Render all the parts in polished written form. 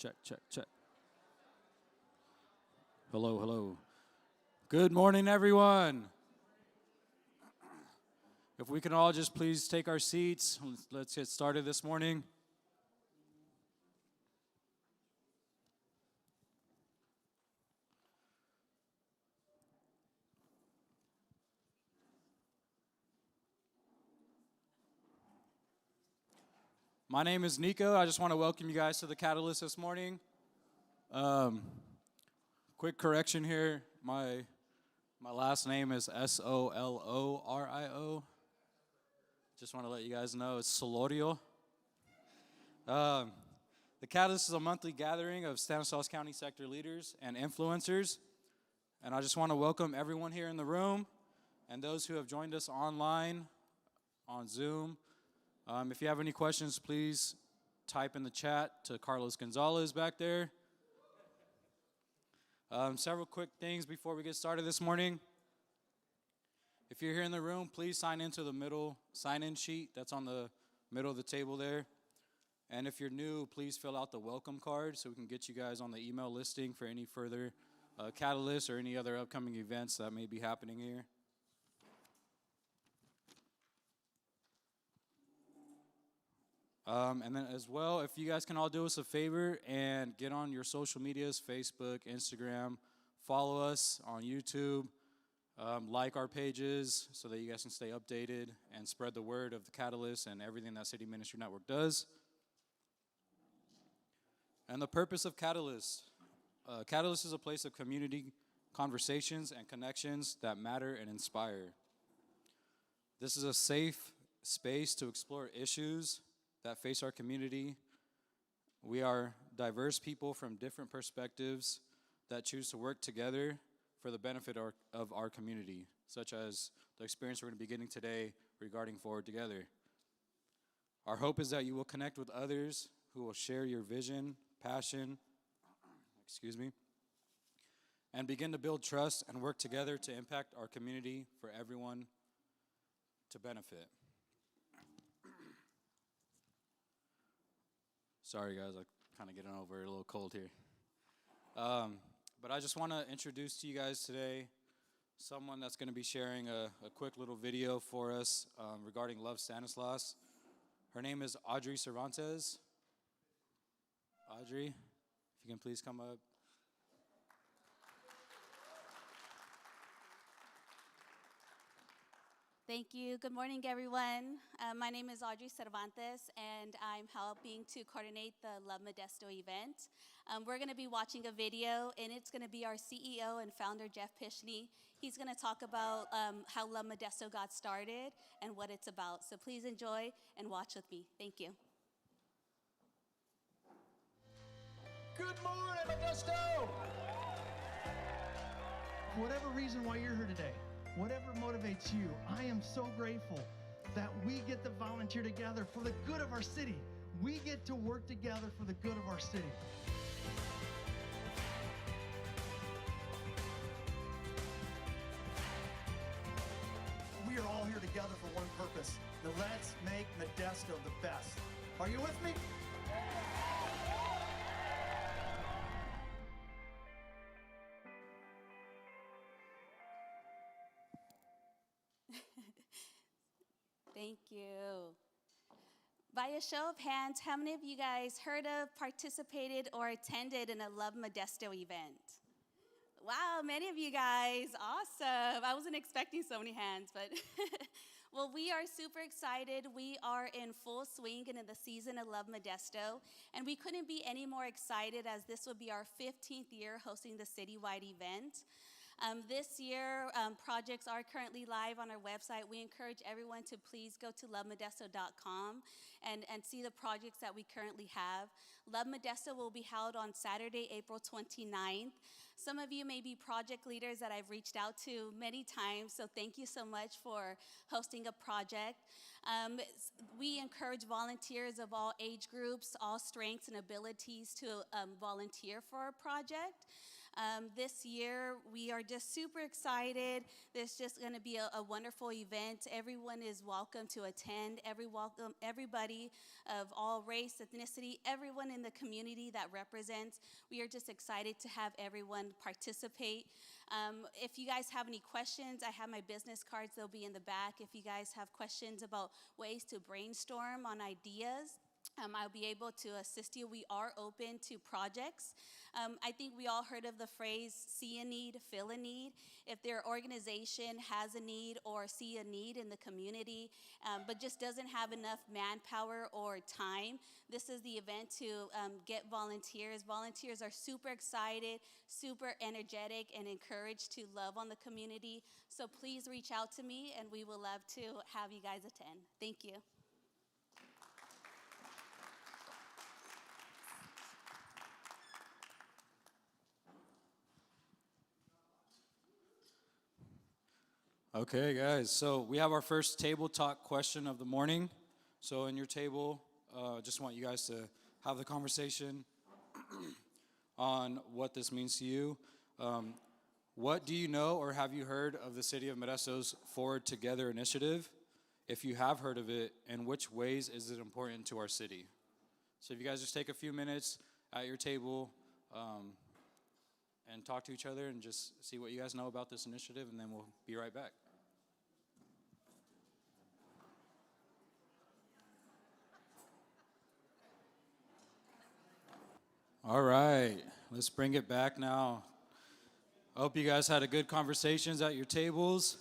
check, check, check. Hello, hello. Good morning, everyone. If we can all just please take our seats, let's get started this morning. My name is Nico. I just want to welcome you guys to the Catalyst this morning. Quick correction here. My last name is Solorio. Just want to let you guys know it's Solorio. The Catalyst is a monthly gathering of Stanislaus County sector leaders and influencers. And I just want to welcome everyone here in the room and those who have joined us online on Zoom. If you have any questions, please type in the chat to Carlos Gonzalez back there. Several quick things before we get started this morning. If you're here in the room, please sign into the middle sign-in sheet that's on the middle of the table there. And if you're new, please fill out the welcome card so we can get you guys on the email listing for any further catalysts or any other upcoming events that may be happening here. And then as well, if you guys can all do us a favor and get on your social medias, Facebook, Instagram, follow us on YouTube, like our pages so that you guys can stay updated and spread the word of the Catalyst and everything that City Ministry Network does. And the purpose of Catalyst. Catalyst is a place of community conversations and connections that matter and inspire. This is a safe space to explore issues that face our community. We are diverse people from different perspectives that choose to work together for the benefit of our community, such as the experience we're going to be getting today regarding Forward Together. Our hope is that you will connect with others who will share your vision, passion, and begin to build trust and work together to impact our community for everyone to benefit. Sorry, guys, I'm kind of getting over a little cold here. But I just want to introduce to you guys today someone that's going to be sharing a quick little video for us regarding Love Stanislaus. Her name is Audrey Cervantes. Audrey, if you can please come up. Thank you. Good morning, everyone. My name is Audrey Cervantes, and I'm helping to coordinate the Love Modesto event. We're going to be watching a video, and it's going to be our CEO and founder, Jeff Pishney. He's going to talk about how Love Modesto got started and what it's about. So please enjoy and watch with me. Thank you. Good morning, Modesto! Whatever reason why you're here today, whatever motivates you, I am so grateful that we get to volunteer together for the good of our city. We get to work together for the good of our city. We are all here together for one purpose. Now let's make Modesto the best. Are you with me? Thank you. By a show of hands, how many of you guys heard of, participated, or attended in a Love Modesto event? Wow, many of you guys. Awesome. I wasn't expecting so many hands, but well, we are super excited. We are in full swing and in the season of Love Modesto, and we couldn't be any more excited as this would be our 15th year hosting the citywide event. This year, projects are currently live on our website. We encourage everyone to please go to lovemodesto.com and see the projects that we currently have. Love Modesto will be held on Saturday, April 29th. Some of you may be project leaders that I've reached out to many times, so thank you so much for hosting a project. We encourage volunteers of all age groups, all strengths and abilities to volunteer for our project. This year, we are just super excited. There's just going to be a wonderful event. Everyone is welcome to attend. Everybody of all race, ethnicity, everyone in the community that represents. We are just excited to have everyone participate. If you guys have any questions, I have my business cards. They'll be in the back. If you guys have questions about ways to brainstorm on ideas, I'll be able to assist you. We are open to projects. I think we all heard of the phrase, see a need, fill a need. If their organization has a need or see a need in the community, but just doesn't have enough manpower or time, this is the event to get volunteers. Volunteers are super excited, super energetic, and encouraged to love on the community. So please reach out to me, and we will love to have you guys attend. Thank you. Okay, guys, so we have our first table talk question of the morning. So in your table, just want you guys to have the conversation on what this means to you. What do you know or have you heard of the City of Modesto's Forward Together initiative? If you have heard of it, in which ways is it important to our city? So if you guys just take a few minutes at your table and talk to each other and just see what you guys know about this initiative, and then we'll be right back. All right, let's bring it back now. I hope you guys had a good conversations at your tables.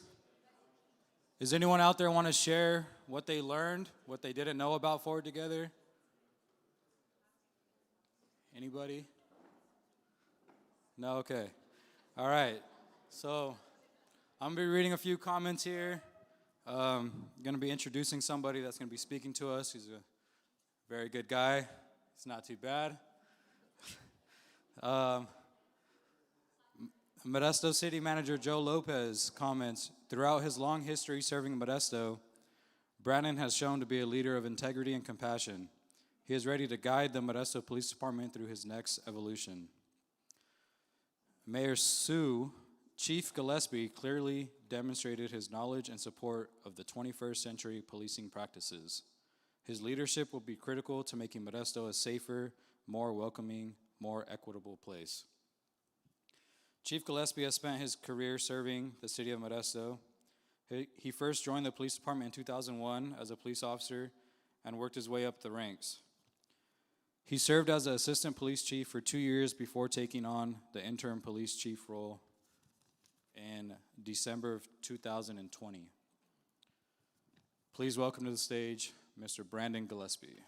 Does anyone out there want to share what they learned, what they didn't know about Forward Together? Anybody? No? Okay. All right. So I'm going to be reading a few comments here. I'm going to be introducing somebody that's going to be speaking to us. He's a very good guy. It's not too bad. Modesto City Manager Joe Lopez comments, throughout his long history serving Modesto, Brandon has shown to be a leader of integrity and compassion. He is ready to guide the Modesto Police Department through his next evolution. Mayor Chief Gillespie clearly demonstrated his knowledge and support of the 21st century policing practices. His leadership will be critical to making Modesto a safer, more welcoming, more equitable place. Chief Gillespie has spent his career serving the city of Modesto. He first joined the police department in 2001 as a police officer and worked his way up the ranks. He served as an assistant police chief for 2 years before taking on the interim police chief role in December of 2020. Please welcome to the stage Mr. Brandon Gillespie.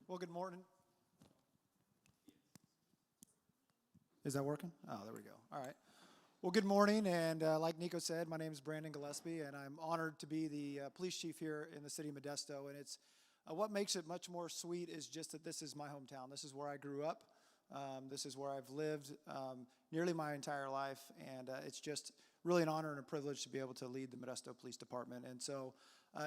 Well, good morning. Is that working? Oh, there we go. All right. Well, good morning, and like Nico said, my name is Brandon Gillespie, and I'm honored to be the police chief here in the city of Modesto, and it's what makes it much more sweet is just that this is my hometown. This is where I grew up. This is where I've lived nearly my entire life, and it's just really an honor and a privilege to be able to lead the Modesto Police Department. And so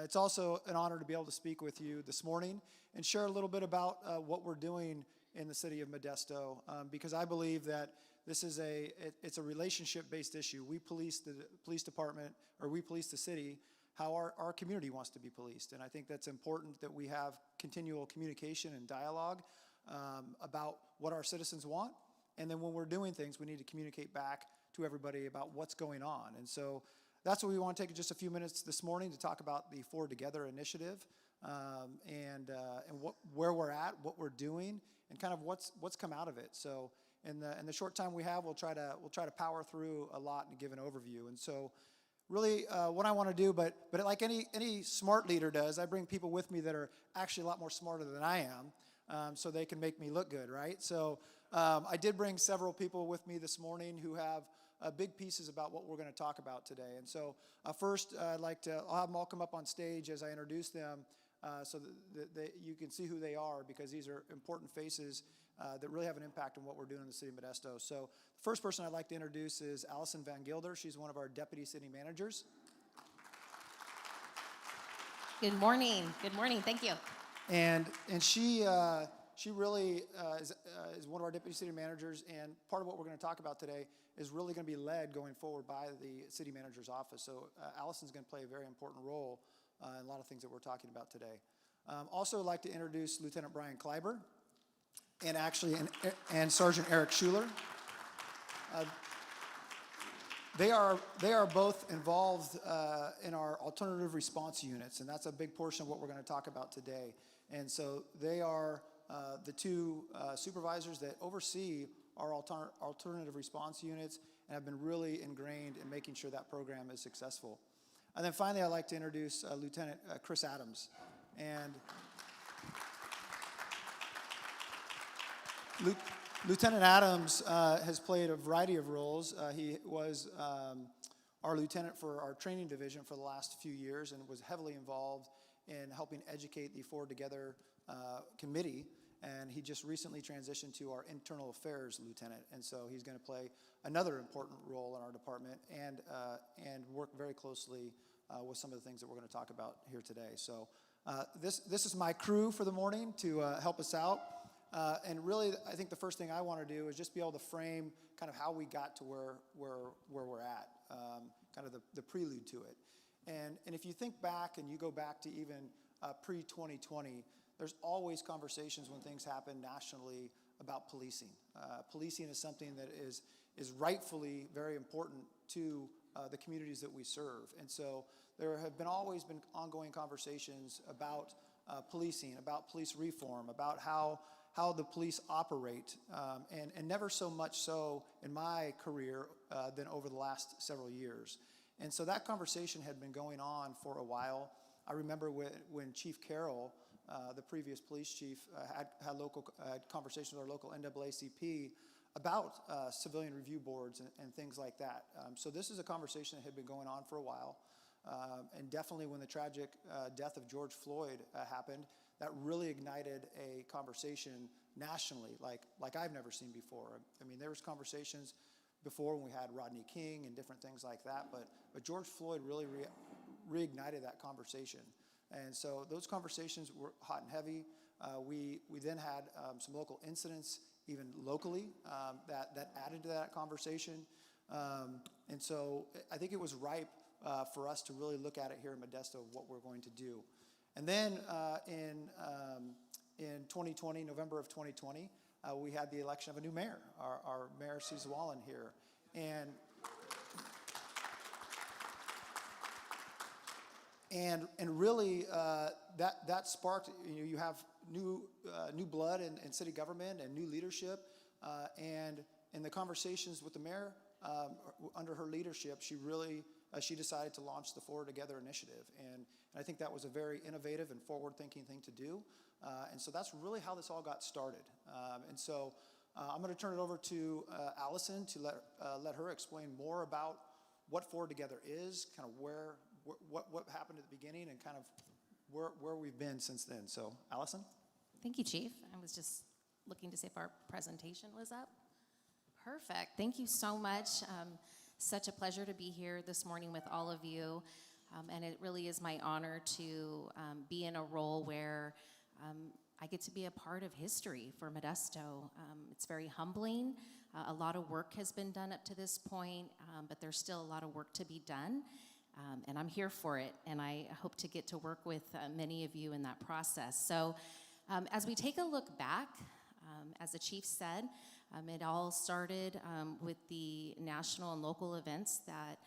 it's also an honor to be able to speak with you this morning and share a little bit about what we're doing in the city of Modesto, because I believe that this is it's a relationship-based issue. We police the police department, or we police the city how our community wants to be policed. And I think that's important that we have continual communication and dialogue about what our citizens want. And then when we're doing things, we need to communicate back to everybody about what's going on. And so that's what we want to take just a few minutes this morning to talk about the Forward Together initiative, and where we're at, what we're doing, and kind of what's come out of it. So in the short time we have, we'll try to power through a lot and give an overview. And so really what I want to do, but like any smart leader does, I bring people with me that are actually a lot more smarter than I am, so they can make me look good, right? So I did bring several people with me this morning who have big pieces about what we're going to talk about today. And so first, I'll have them all come up on stage as I introduce them, so that you can see who they are, because these are important faces that really have an impact on what we're doing in the city of Modesto. So the first person I'd like to introduce is Allison Van Gilder. She's one of our deputy city managers. Good morning. Good morning. Thank you. And she really is one of our deputy city managers, and part of what we're going to talk about today is really going to be led going forward by the city manager's office. So Allison's going to play a very important role in a lot of things that we're talking about today. Also, I'd like to introduce Lieutenant Brian Kleiber and Sergeant Eric Schuler. They are both involved in our alternative response units, and that's a big portion of what we're going to talk about today. And so they are the two supervisors that oversee our alternative response units and have been really ingrained in making sure that program is successful. And then finally, I'd like to introduce Lieutenant Chris Adams. And Lieutenant Adams has played a variety of roles. He was our lieutenant for our training division for the last few years and was heavily involved in helping educate the Forward Together committee. And he just recently transitioned to our internal affairs lieutenant. And so he's going to play another important role in our department and work very closely with some of the things that we're going to talk about here today. So this is my crew for the morning to help us out. And really, I think the first thing I want to do is just be able to frame kind of how we got to where we're at, kind of the prelude to it. And if you think back and you go back to even pre-2020, there's always conversations when things happen nationally about policing. Policing is something that is rightfully very important to the communities that we serve. And so there have always been ongoing conversations about policing, about police reform, about how the police operate, and never so much so in my career than over the last several years. And so that conversation had been going on for a while. I remember when Chief Carroll, the previous police chief, had conversations with our local NAACP about civilian review boards and things like that. So this is a conversation that had been going on for a while. And definitely when the tragic death of George Floyd happened, that really ignited a conversation nationally like I've never seen before. I mean, there was conversations before when we had Rodney King and different things like that, but George Floyd really reignited that conversation. And so those conversations were hot and heavy. We then had some local incidents, even locally, that added to that conversation. And so I think it was ripe for us to really look at it here in Modesto of what we're going to do. And then in 2020, November of 2020, we had the election of a new mayor, our Mayor Cesar Wallen here. And really that sparked, you have new blood in city government and new leadership, and in the conversations with the mayor, under her leadership, she decided to launch the Forward Together initiative, and I think that was a very innovative and forward-thinking thing to do, and so that's really how this all got started. And so I'm going to turn it over to Allison to let her explain more about what Forward Together is, kind of what happened at the beginning, and kind of where we've been since then. So, Allison? Thank you, Chief. I was just looking to see if our presentation was up. Perfect. Thank you so much. Such a pleasure to be here this morning with all of you. And it really is my honor to be in a role where I get to be a part of history for Modesto. It's very humbling. A lot of work has been done up to this point, but there's still a lot of work to be done. And I'm here for it, and I hope to get to work with many of you in that process. So as we take a look back, as the chief said, it all started with the national and local events that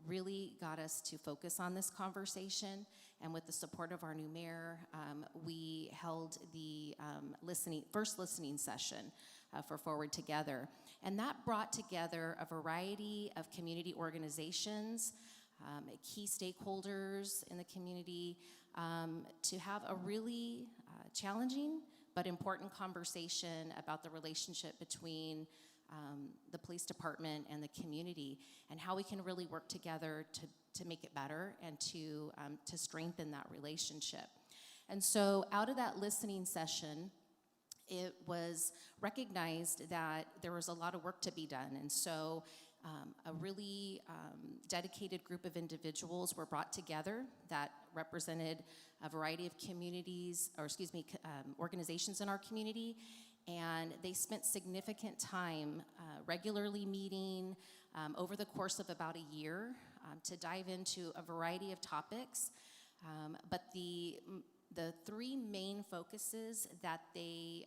really got us to focus on this conversation. And with the support of our new mayor, we held the first listening session for Forward Together. And that brought together a variety of community organizations, key stakeholders in the community, to have a really challenging but important conversation about the relationship between the police department and the community, and how we can really work together to make it better and to strengthen that relationship. And so out of that listening session, it was recognized that there was a lot of work to be done. And so A really dedicated group of individuals were brought together that represented a variety of communities, or excuse me, organizations in our community, and they spent significant time regularly meeting over the course of about a year to dive into a variety of topics. But the three main focuses that they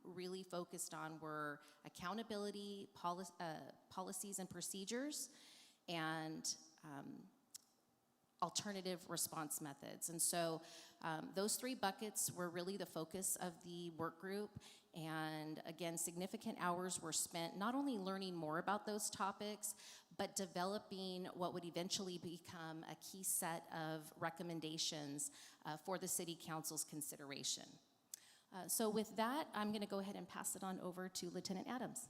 really focused on were accountability, policies and procedures, and alternative response methods. And so those three buckets were really the focus of the work group. And again, significant hours were spent not only learning more about those topics, but developing what would eventually become a key set of recommendations for the City Council's consideration. So with that, I'm going to go ahead and pass it on over to Lieutenant Adams.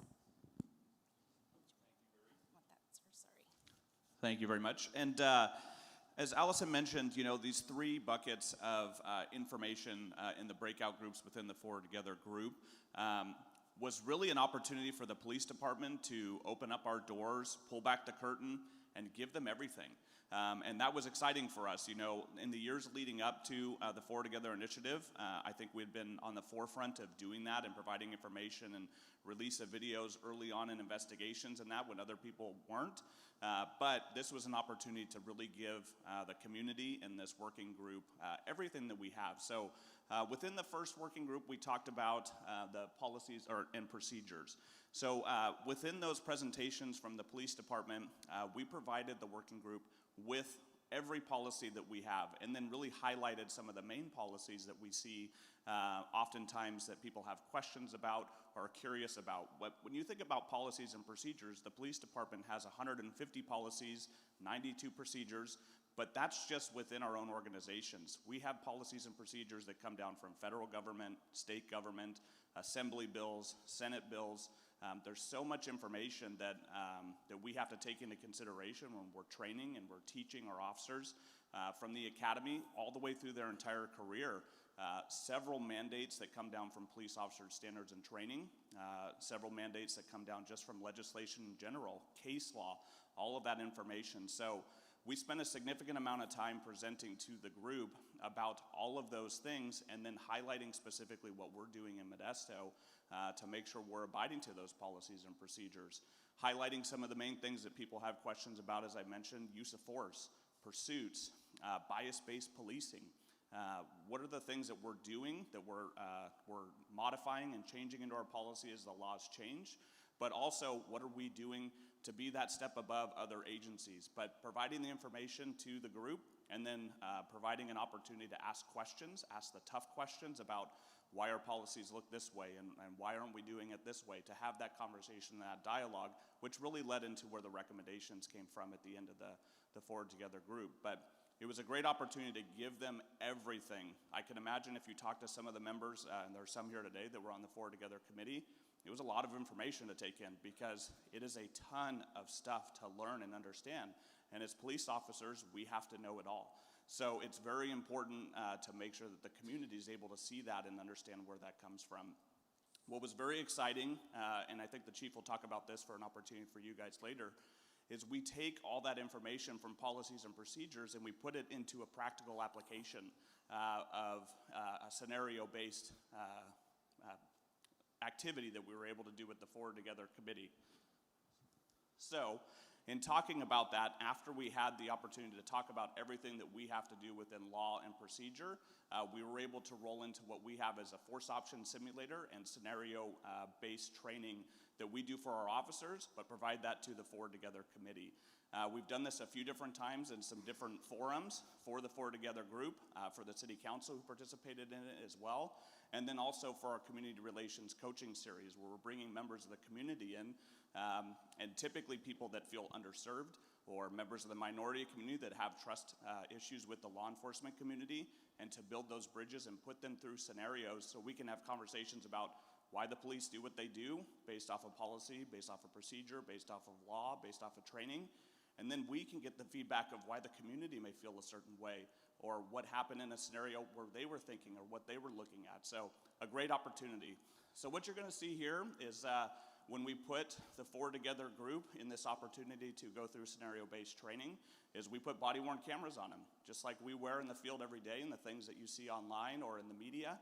Thank you very much. And as Allison mentioned, you know, these three buckets of information in the breakout groups within the Forward Together group was really an opportunity for the police department to open up our doors, pull back the curtain, and give them everything. And that was exciting for us. You know, in the years leading up to the Forward Together initiative, I think we'd been on the forefront of doing that and providing information and release of videos early on in investigations and that when other people weren't. But this was an opportunity to really give the community and this working group everything that we have. So within the first working group, we talked about the policies and procedures. So within those presentations from the police department, we provided the working group with every policy that we have, and then really highlighted some of the main policies that we see oftentimes that people have questions about or are curious about. When you think about policies and procedures, the police department has 150 policies, 92 procedures, but that's just within our own organizations. We have policies and procedures that come down from federal government, state government, assembly bills, Senate bills. There's so much information that we have to take into consideration when we're training and we're teaching our officers from the academy all the way through their entire career. Several mandates that come down from police officer standards and training, several mandates that come down just from legislation in general, case law, all of that information. So we spent a significant amount of time presenting to the group about all of those things and then highlighting specifically what we're doing in Modesto to make sure we're abiding to those policies and procedures. Highlighting some of the main things that people have questions about, as I mentioned, use of force, pursuits, bias-based policing. What are the things that we're doing that we're modifying and changing into our policy as the laws change? But also, what are we doing to be that step above other agencies? But providing the information to the group and then providing an opportunity to ask questions, ask the tough questions about why our policies look this way and why aren't we doing it this way, to have that conversation, that dialogue, which really led into where the recommendations came from at the end of the Forward Together group. But it was a great opportunity to give them everything. I can imagine if you talk to some of the members, and there are some here today that were on the Forward Together committee, it was a lot of information to take in because it is a ton of stuff to learn and understand. And as police officers, we have to know it all. So it's very important to make sure that the community is able to see that and understand where that comes from. What was very exciting, and I think the chief will talk about this for an opportunity for you guys later, is we take all that information from policies and procedures and we put it into a practical application of a scenario-based activity that we were able to do with the Forward Together committee. So, in talking about that, after we had the opportunity to talk about everything that we have to do within law and procedure, we were able to roll into what we have as a force option simulator and scenario-based training that we do for our officers, but provide that to the Forward Together committee. We've done this a few different times in some different forums for the Forward Together group, for the City Council who participated in it as well, and then also for our community relations coaching series where we're bringing members of the community in, and typically people that feel underserved or members of the minority community that have trust issues with the law enforcement community, and to build those bridges and put them through scenarios so we can have conversations about why the police do what they do based off of policy, based off of procedure, based off of law, based off of training. And then we can get the feedback of why the community may feel a certain way or what happened in a scenario where they were thinking or what they were looking at. So a great opportunity. So what you're going to see here is When we put the four together group in this opportunity to go through scenario-based training, is we put body-worn cameras on them, just like we wear in the field every day and the things that you see online or in the media.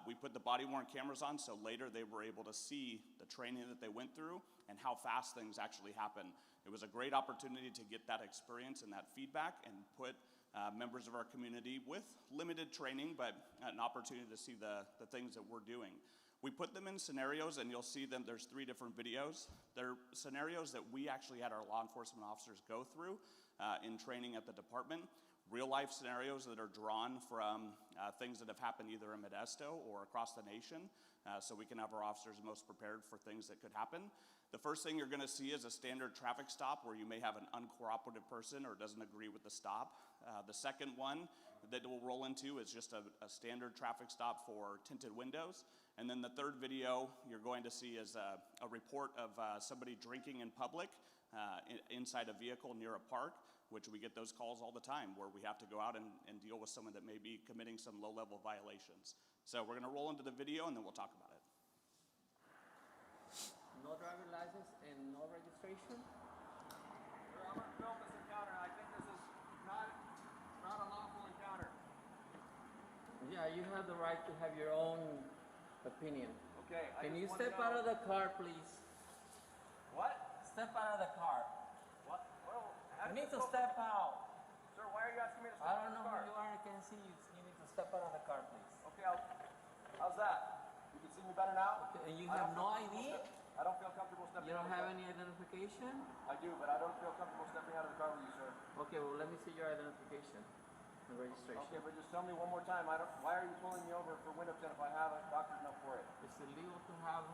We put the body-worn cameras on so later they were able to see the training that they went through and how fast things actually happen. It was a great opportunity to get that experience and that feedback and put members of our community with limited training, but an opportunity to see the things that we're doing. We put them in scenarios, and you'll see them. There's 3 different videos. They're scenarios that we actually had our law enforcement officers go through in training at the department. Real-life scenarios that are drawn from things that have happened either in Modesto or across the nation, so we can have our officers most prepared for things that could happen. The first thing you're going to see is a standard traffic stop where you may have an uncooperative person or doesn't agree with the stop. The second one that we'll roll into is just a standard traffic stop for tinted windows. And then the third video you're going to see is a report of somebody drinking in public inside a vehicle near a park, which we get those calls all the time where we have to go out and deal with someone that may be committing some low-level violations. So we're going to roll into the video and then we'll talk about it. No driver's license and no registration? I'm going to film this encounter. I think this is not a lawful encounter. Yeah, you have the right to have your own opinion. Okay. Can you step out of the car, please? What? Step out of the car. What? Well, You need to step out. Sir, why are you asking me to step I out don't of know the car? who you are. I can't see you. You need to step out of the car, please. Okay, how's that? You can see me better now? And you I have don't no feel comfortable ID? I don't feel comfortable stepping You out don't of the have car. any identification? I do, but I don't feel comfortable stepping out of the car with you, sir. Okay, well, let me see your identification and registration. Okay, but just tell me one more time. Why are you pulling me over for window tint if I have a doctor's note for it? It's illegal to have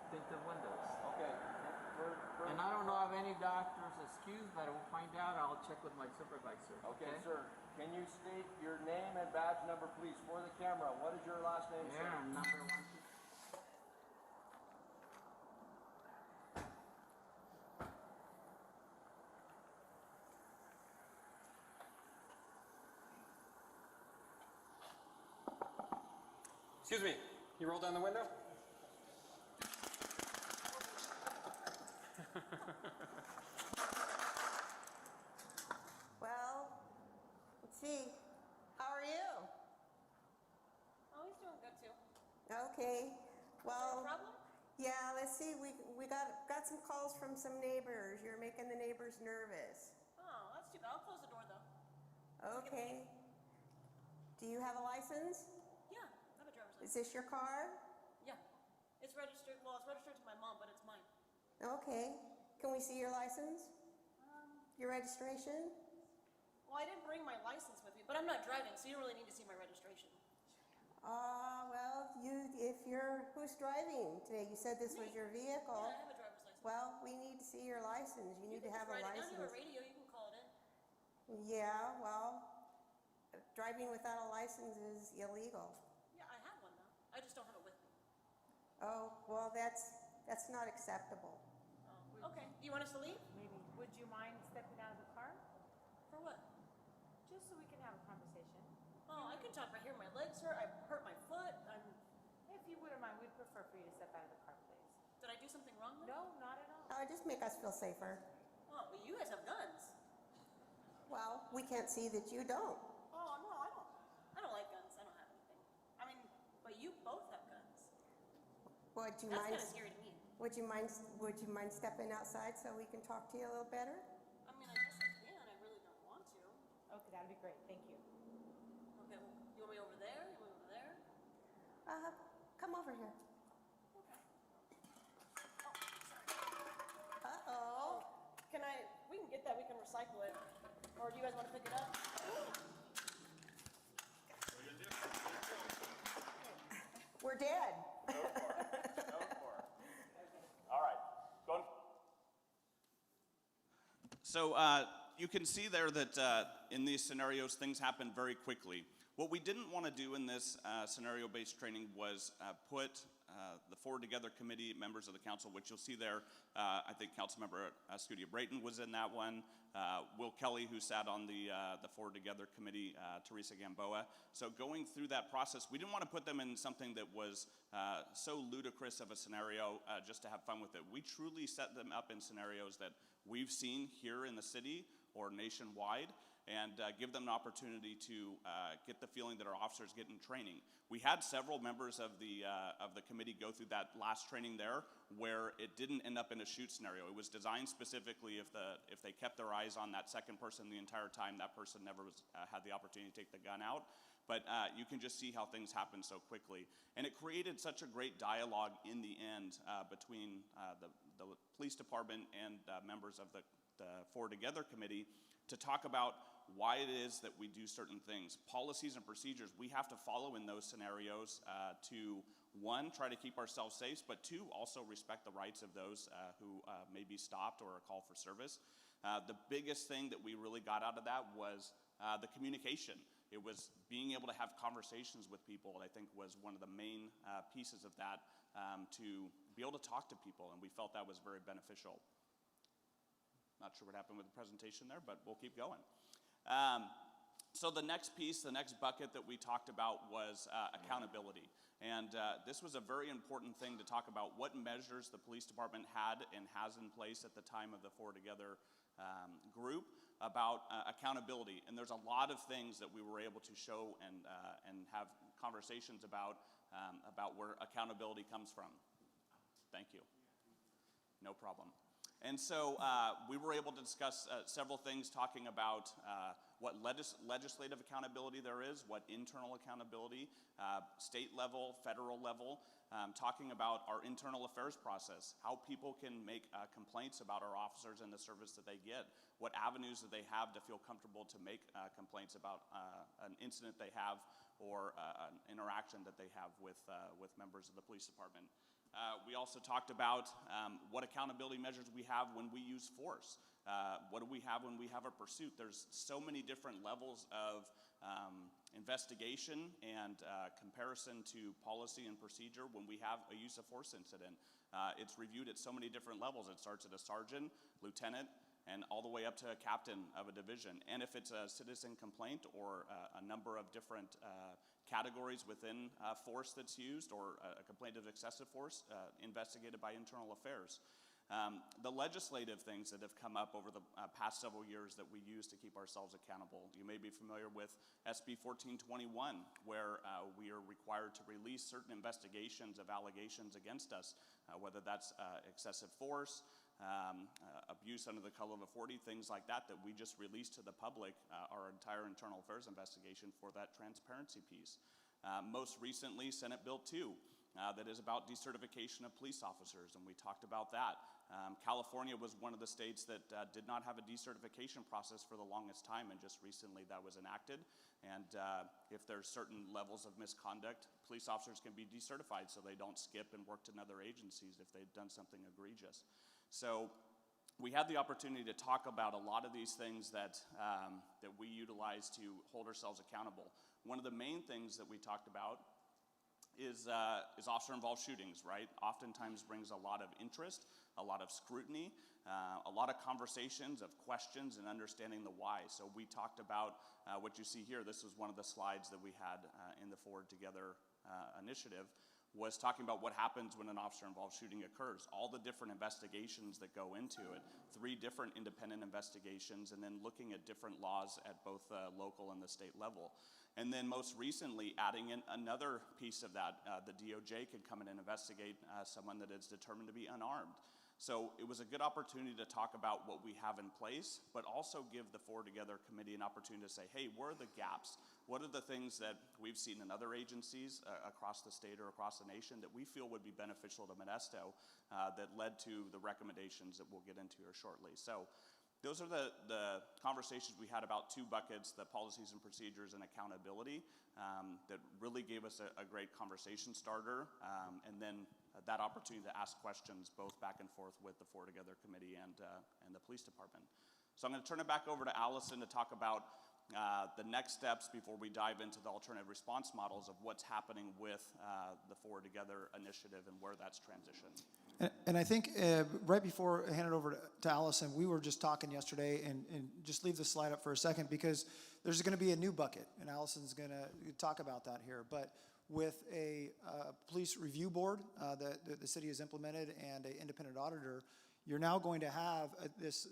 tinted windows. Okay. And I don't know of any doctor's excuse, but I will find out. I'll check with my supervisor. Okay, sir. Can you state your name and badge number, please, for the camera? What is your last name, sir? Yeah, number 1, 2. Excuse me. You roll down the window? Well, let's see. How are you? Oh, he's doing good too. Okay. Well, Problem? yeah, let's see. We got some calls from some neighbors. You're making the neighbors nervous. Oh, that's too bad. I'll close the door though. Okay. Do you have a license? Yeah, I have a driver's Is license. this your car? Yeah. It's registered. Well, it's registered to my mom, but it's mine. Okay. Can we see your license? Your registration? Well, I didn't bring my license with me, but I'm not driving, so you don't really need to see my registration. Well, who's driving today? You said this was your vehicle. Yeah, I have a driver's license. Well, we need to see your license. You need to can have a just write it down to a license. radio. You can call it in. Yeah, well, driving without a license is illegal. Yeah, I have one though. I just don't have it with me. Oh, well, that's not acceptable. Oh, okay. Do you want us to leave? Maybe. Would you mind stepping out of the car? For what? Just so we can have a conversation. Oh, I can talk right here. My legs hurt. I hurt my foot. If you wouldn't mind, we'd prefer for you to step out of the car, please. Did I do something wrong? Then? No, not at all. Just make us feel safer. Oh, well, you guys have guns. Well, we can't see that you don't. Oh no, I don't. I don't like guns. I don't have anything. I mean, but you both have guns. Would you That's mind? kind of scary to me. Would you mind stepping outside so we can talk to you a little better? I mean, I guess I can. I really don't want to. Okay, that'd be great. Thank you. Okay, well, you want me over there? You want me over there? Come over here. Okay. Oh, sorry. Uh-oh. We can get that. We can recycle it. Or do you guys want to pick it up? We're dead. Go for it. All right. Go on. So you can see there that in these scenarios, things happen very quickly. What we didn't want to do in this scenario-based training was put the Forward Together Committee members of the council, which you'll see there. I think Councilmember Scudia Brayton was in that one. Will Kelly, who sat on the Forward Together Committee, Teresa Gamboa. So going through that process, we didn't want to put them in something that was so ludicrous of a scenario just to have fun with it. We truly set them up in scenarios that we've seen here in the city or nationwide, and give them an opportunity to get the feeling that our officers get in training. We had several members of the committee go through that last training there, where it didn't end up in a shoot scenario. It was designed specifically if they kept their eyes on that second person the entire time, that person never had the opportunity to take the gun out. But you can just see how things happen so quickly. And it created such a great dialogue in the end between the police department and members of the Forward Together Committee to talk about why it is that we do certain things. Policies and procedures we have to follow in those scenarios to, one, try to keep ourselves safe, but two, also respect the rights of those who may be stopped or a call for service. The biggest thing that we really got out of that was the communication. It was being able to have conversations with people, I think, was one of the main pieces of that, to be able to talk to people, and we felt that was very beneficial. Not sure what happened with the presentation there, but we'll keep going. So the next piece, the next bucket that we talked about was accountability. And this was a very important thing to talk about, what measures the police department had and has in place at the time of the Forward Together group about accountability. And there's a lot of things that we were able to show and have conversations about where accountability comes from. Thank you. No problem. And so we were able to discuss several things, talking about what legislative accountability there is, what internal accountability, state level, federal level, talking about our internal affairs process, how people can make complaints about our officers and the service that they get, what avenues that they have to feel comfortable to make complaints about an incident they have or an interaction that they have with members of the police department. We also talked about what accountability measures we have when we use force. What do we have when we have a pursuit? There's so many different levels of investigation and comparison to policy and procedure when we have a use of force incident. It's reviewed at so many different levels. It starts at a sergeant, lieutenant, and all the way up to a captain of a division. And if it's a citizen complaint or a number of different categories within force that's used, or a complaint of excessive force, investigated by internal affairs. The legislative things that have come up over the past several years that we use to keep ourselves accountable. You may be familiar with SB 1421, where we are required to release certain investigations of allegations against us, whether that's excessive force, abuse under the color of authority, things like that, that we just release to the public our entire internal affairs investigation for that transparency piece. Most recently, Senate Bill 2, that is about decertification of police officers, and we talked about that. California was one of the states that did not have a decertification process for the longest time, and just recently that was enacted. And if there's certain levels of misconduct, police officers can be decertified so they don't skip and work to other agencies if they've done something egregious. So we had the opportunity to talk about a lot of these things that we utilize to hold ourselves accountable. One of the main things that we talked about is officer-involved shootings, right? Oftentimes brings a lot of interest, a lot of scrutiny, a lot of conversations of questions and understanding the why. So we talked about what you see here. This was one of the slides that we had in the Forward Together initiative, was talking about what happens when an officer-involved shooting occurs, all the different investigations that go into it, 3 different independent investigations, and then looking at different laws at both local and the state level. And then most recently, adding in another piece of that, the DOJ could come in and investigate someone that is determined to be unarmed. So it was a good opportunity to talk about what we have in place, but also give the Forward Together Committee an opportunity to say, hey, where are the gaps? What are the things that we've seen in other agencies across the state or across the nation that we feel would be beneficial to Modesto that led to the recommendations that we'll get into here shortly. So those are the conversations we had about 2 buckets, the policies and procedures and accountability, that really gave us a great conversation starter, and then that opportunity to ask questions both back and forth with the Forward Together Committee and the police department. So I'm going to turn it back over to Allison to talk about the next steps before we dive into the alternative response models of what's happening with the Forward Together initiative and where that's transitioned. And I think right before I hand it over to Allison, we were just talking yesterday, and just leave the slide up for a second, because there's going to be a new bucket, and Allison's going to talk about that here. But with a police review board that the city has implemented and an independent auditor, you're now going to have this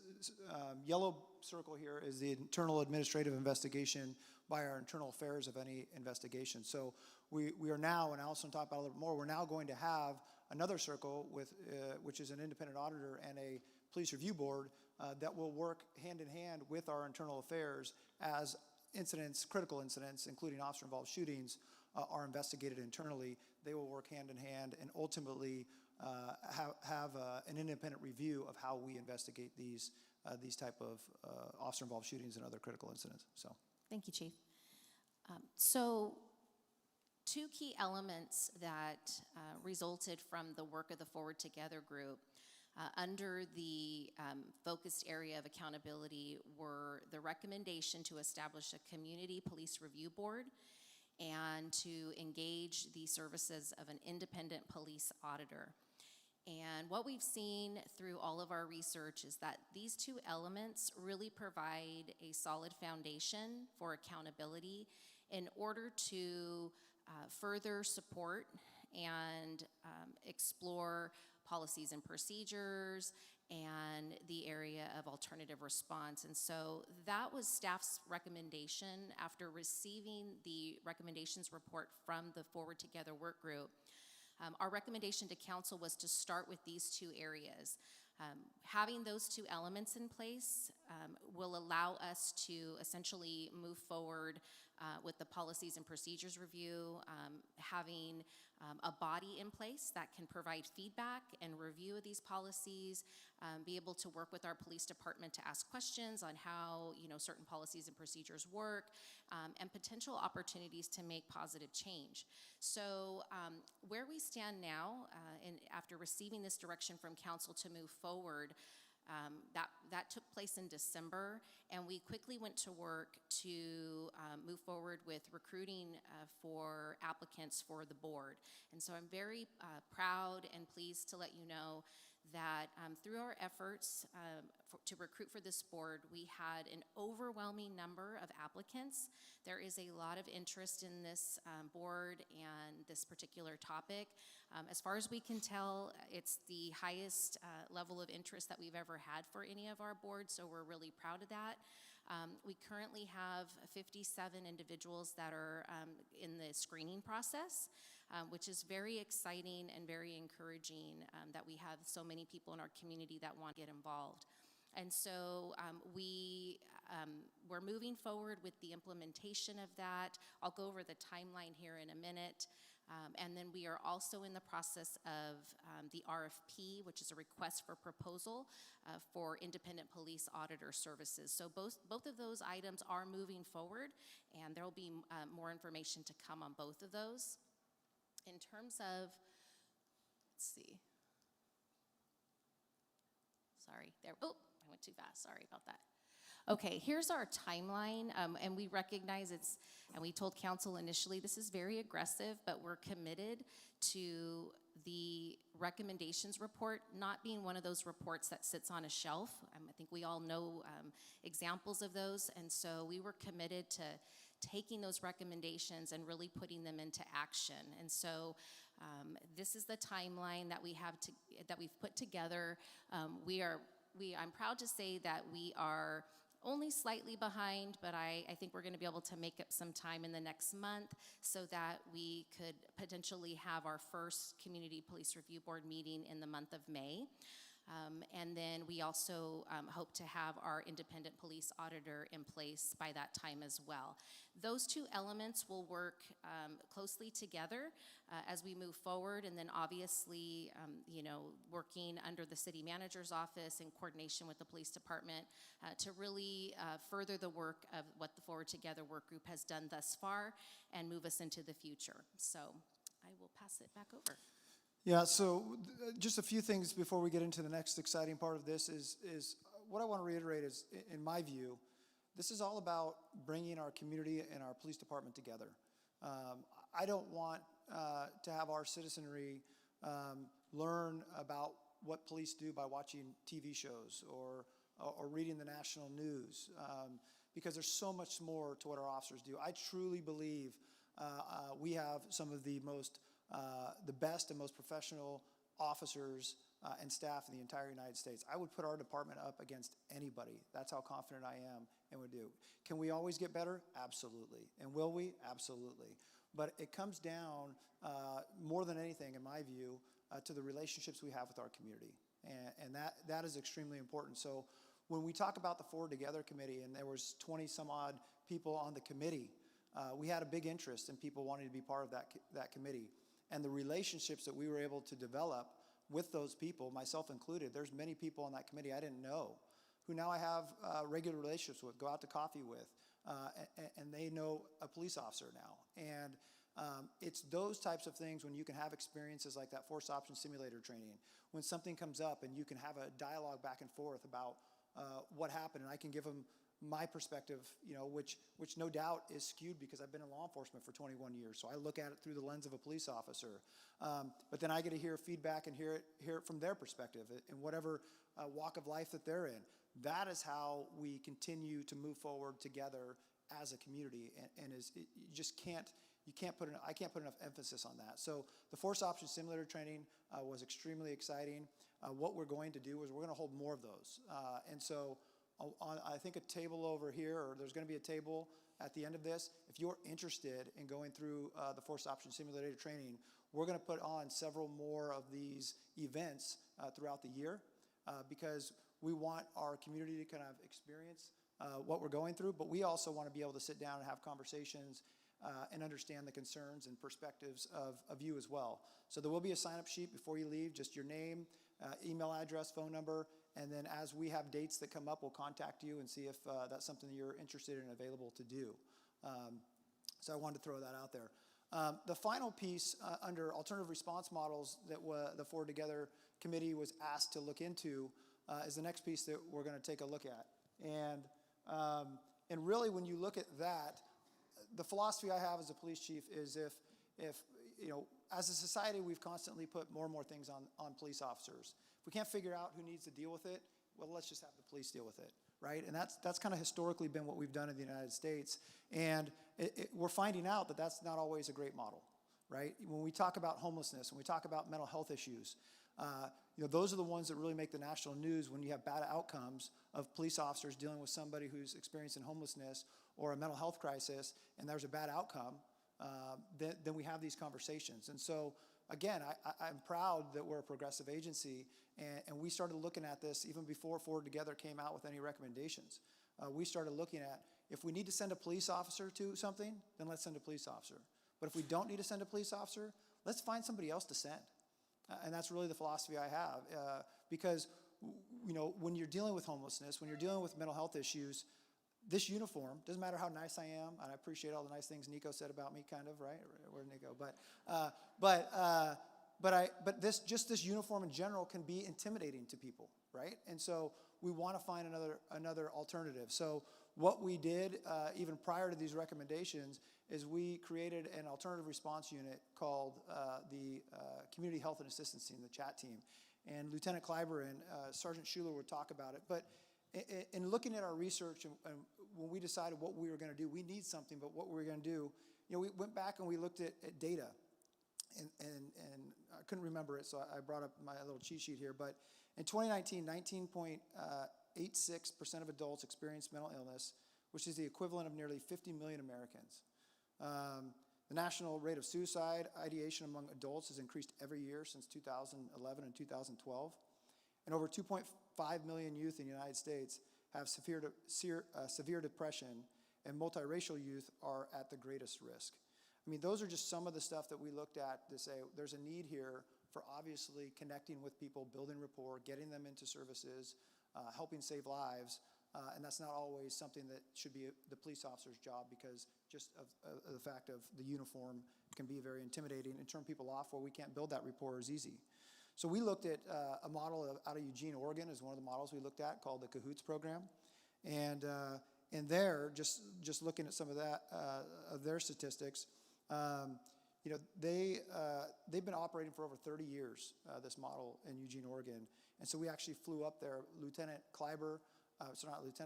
yellow circle here is the internal administrative investigation by our internal affairs of any investigation. So we are now, and Allison will talk about it a little bit more, we're now going to have another circle with, which is an independent auditor and a police review board that will work hand in hand with our internal affairs as incidents, critical incidents, including officer-involved shootings, are investigated internally. They will work hand in hand and ultimately have an independent review of how we investigate these type of officer-involved shootings and other critical incidents. So, Thank you, Chief. So, two key elements that resulted from the work of the Forward Together group under the focused area of accountability were the recommendation to establish a community police review board and to engage the services of an independent police auditor. And what we've seen through all of our research is that these two elements really provide a solid foundation for accountability in order to further support and explore policies and procedures and the area of alternative response. And so that was staff's recommendation after receiving the recommendations report from the Forward Together work group. Our recommendation to council was to start with these two areas. Having those two elements in place will allow us to essentially move forward with the policies and procedures review, having a body in place that can provide feedback and review of these policies, be able to work with our police department to ask questions on how certain policies and procedures work, and potential opportunities to make positive change. So where we stand now, and after receiving this direction from council to move forward, that took place in December, and we quickly went to work to move forward with recruiting for applicants for the board. And so I'm very proud and pleased to let you know that through our efforts to recruit for this board, we had an overwhelming number of applicants. There is a lot of interest in this board and this particular topic. As far as we can tell, it's the highest level of interest that we've ever had for any of our boards, so we're really proud of that. We currently have 57 individuals that are in the screening process, which is very exciting and very encouraging that we have so many people in our community that want to get involved. And so we're moving forward with the implementation of that. I'll go over the timeline here in a minute. And then we are also in the process of the RFP, which is a request for proposal for independent police auditor services. So both of those items are moving forward, and there will be more information to come on both of those. In terms of, let's see. Sorry, there, oh, I went too fast, sorry about that. Okay, here's our timeline, and we recognize and we told council initially, this is very aggressive, but we're committed to the recommendations report not being one of those reports that sits on a shelf. I think we all know examples of those, and so we were committed to taking those recommendations and really putting them into action. And so this is the timeline that we have that we've put together. I'm proud to say that we are only slightly behind, but I think we're going to be able to make up some time in the next month so that we could potentially have our first Community Police Review Board meeting in the month of May. And then we also hope to have our independent police auditor in place by that time as well. Those two elements will work closely together as we move forward, and then obviously, working under the city manager's office in coordination with the police department to really further the work of what the Forward Together work group has done thus far and move us into the future. So I will pass it back over. Yeah, so just a few things before we get into the next exciting part of this is what I want to reiterate is, in my view, this is all about bringing our community and our police department together. I don't want to have our citizenry learn about what police do by watching TV shows or reading the national news, because there's so much more to what our officers do. I truly believe we have some of the best and most professional officers and staff in the entire United States. I would put our department up against anybody. That's how confident I am and would do. Can we always get better? Absolutely. And will we? Absolutely. But it comes down, more than anything, in my view, to the relationships we have with our community. And that is extremely important. So when we talk about the Forward Together Committee, and there was 20 some odd people on the committee, we had a big interest in people wanting to be part of that committee. And the relationships that we were able to develop with those people, myself included, there's many people on that committee I didn't know, who now I have regular relationships with, go out to coffee with, and they know a police officer now. And it's those types of things when you can have experiences like that force option simulator training, when something comes up and you can have a dialogue back and forth about what happened, and I can give them my perspective, which no doubt is skewed because I've been in law enforcement for 21 years, so I look at it through the lens of a police officer. But then I get to hear feedback and hear it from their perspective in whatever walk of life that they're in. That is how we continue to move forward together as a community, and I can't put enough emphasis on that. So the force option simulator training was extremely exciting. What we're going to do is we're going to hold more of those, and so. I think a table over here, or there's going to be a table at the end of this. If you're interested in going through the force option simulator training, we're going to put on several more of these events throughout the year because we want our community to kind of experience what we're going through, but we also want to be able to sit down and have conversations and understand the concerns and perspectives of you as well. So there will be a sign-up sheet before you leave, just your name, email address, phone number, and then as we have dates that come up, we'll contact you and see if that's something that you're interested in and available to do. So I wanted to throw that out there. The final piece under alternative response models that the Forward Together Committee was asked to look into is the next piece that we're going to take a look at. And really, when you look at that, the philosophy I have as a police chief is if as a society, we've constantly put more and more things on police officers. If we can't figure out who needs to deal with it, well, let's just have the police deal with it, right? And that's kind of historically been what we've done in the United States. And we're finding out that that's not always a great model, right? When we talk about homelessness, when we talk about mental health issues, those are the ones that really make the national news when you have bad outcomes of police officers dealing with somebody who's experiencing homelessness or a mental health crisis, and there's a bad outcome. Then we have these conversations. And so, again, I'm proud that we're a progressive agency, and we started looking at this even before Forward Together came out with any recommendations. We started looking at, if we need to send a police officer to something, then let's send a police officer. But if we don't need to send a police officer, let's find somebody else to send. And that's really the philosophy I have, because when you're dealing with homelessness, when you're dealing with mental health issues, this uniform, doesn't matter how nice I am, and I appreciate all the nice things Nico said about me, kind of, right? Where'd Nico? But this uniform in general can be intimidating to people, right? And so we want to find another alternative. So what we did, even prior to these recommendations, is we created an alternative response unit called the Community Health and Assistance Team, the CHAT team. And Lieutenant Kleiber and Sergeant Schuler would talk about it. But in looking at our research and when we decided what we were going to do, we need something, but what we were going to do, we went back and we looked at data. And I couldn't remember it, so I brought up my little cheat sheet here. But in 2019, 19.86% of adults experienced mental illness, which is the equivalent of nearly 50 million Americans. The national rate of suicide ideation among adults has increased every year since 2011 and 2012. And over 2.5 million youth in the United States have severe depression, and multiracial youth are at the greatest risk. I mean, those are just some of the stuff that we looked at to say there's a need here for obviously connecting with people, building rapport, getting them into services, helping save lives, and that's not always something that should be the police officer's job because just of the fact of the uniform can be very intimidating and turn people off where we can't build that rapport as easy. So we looked at a model out of Eugene, Oregon is one of the models we looked at called the CAHOOTS program. And And there, just looking at some of that, of their statistics, you know, they've been operating for over 30 years, this model in Eugene, Oregon. And so we actually flew up there. Lieutenant Kleiber,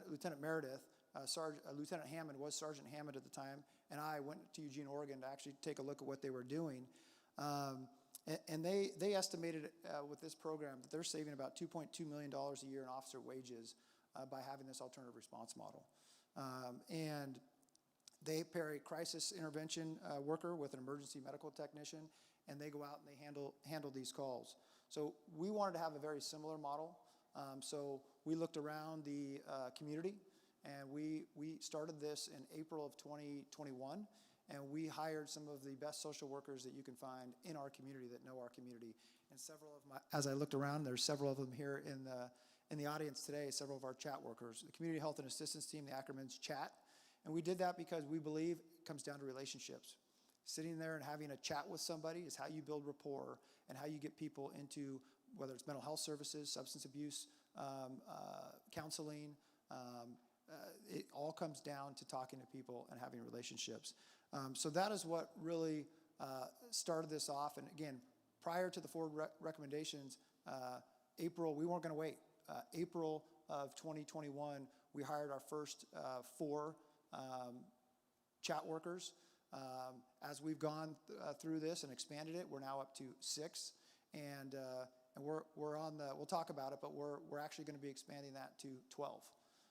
Lieutenant Meredith, Lieutenant Hammond was Sergeant Hammond at the time, and I went to Eugene, Oregon to actually take a look at what they were doing. And they estimated with this program that they're saving about $2.2 million a year in officer wages by having this alternative response model. And they pair a crisis intervention worker with an emergency medical technician, and they go out and they handle these calls. So we wanted to have a very similar model. So we looked around the community, and we started this in April of 2021, and we hired some of the best social workers that you can find in our community that know our community. And several of my, as I looked around, there's several of them here in the audience today, several of our chat workers. The Community Health and Assistance Team, the acronym's CHAT. And we did that because we believe it comes down to relationships. Sitting there and having a chat with somebody is how you build rapport and how you get people into, whether it's mental health services, substance abuse, counseling. It all comes down to talking to people and having relationships. So that is what really started this off. And again, prior to the 4 recommendations, April, we weren't going to wait. April of 2021, we hired our first 4 chat workers. As we've gone through this and expanded it, we're now up to 6, and we're on the. We'll talk about it, but we're actually going to be expanding that to 12.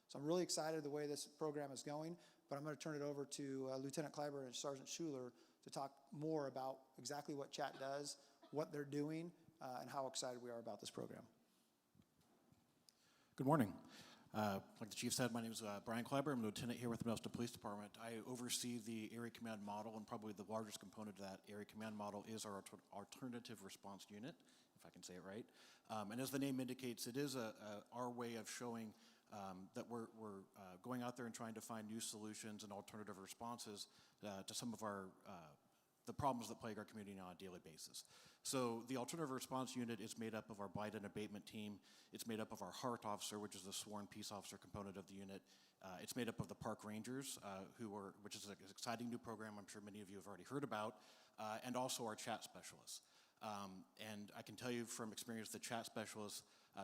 So I'm really excited the way this program is going. But I'm going to turn it over to Lieutenant Kleiber and Sergeant Schuler to talk more about exactly what chat does, what they're doing, and how excited we are about this program. Good morning. Like the chief said, my name is Brian Kleiber. I'm a lieutenant here with the Modesto Police Department. I oversee the area command model, and probably the largest component of that area command model is our alternative response unit, if I can say it right. And as the name indicates, it is our way of showing that we're going out there and trying to find new solutions and alternative responses to some of the problems that plague our community on a daily basis. So the alternative response unit is made up of our blight and abatement team. It's made up of our HART officer, which is the sworn peace officer component of the unit. It's made up of the park rangers, which is an exciting new program I'm sure many of you have already heard about, and also our chat specialists. And I can tell you from experience, the chat specialists,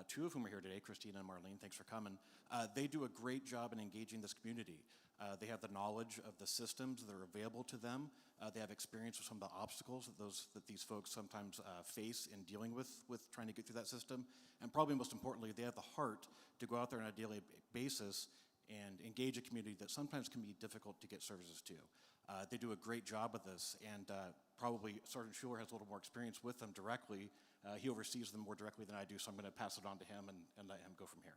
2 of whom are here today, Christina and Marlene, thanks for coming. They do a great job in engaging this community. They have the knowledge of the systems that are available to them. They have experience with some of the obstacles that these folks sometimes face in dealing with trying to get through that system. And probably most importantly, they have the heart to go out there on a daily basis and engage a community that sometimes can be difficult to get services to. They do a great job of this, and probably Sergeant Schuler has a little more experience with them directly. He oversees them more directly than I do, so I'm going to pass it on to him and let him go from here.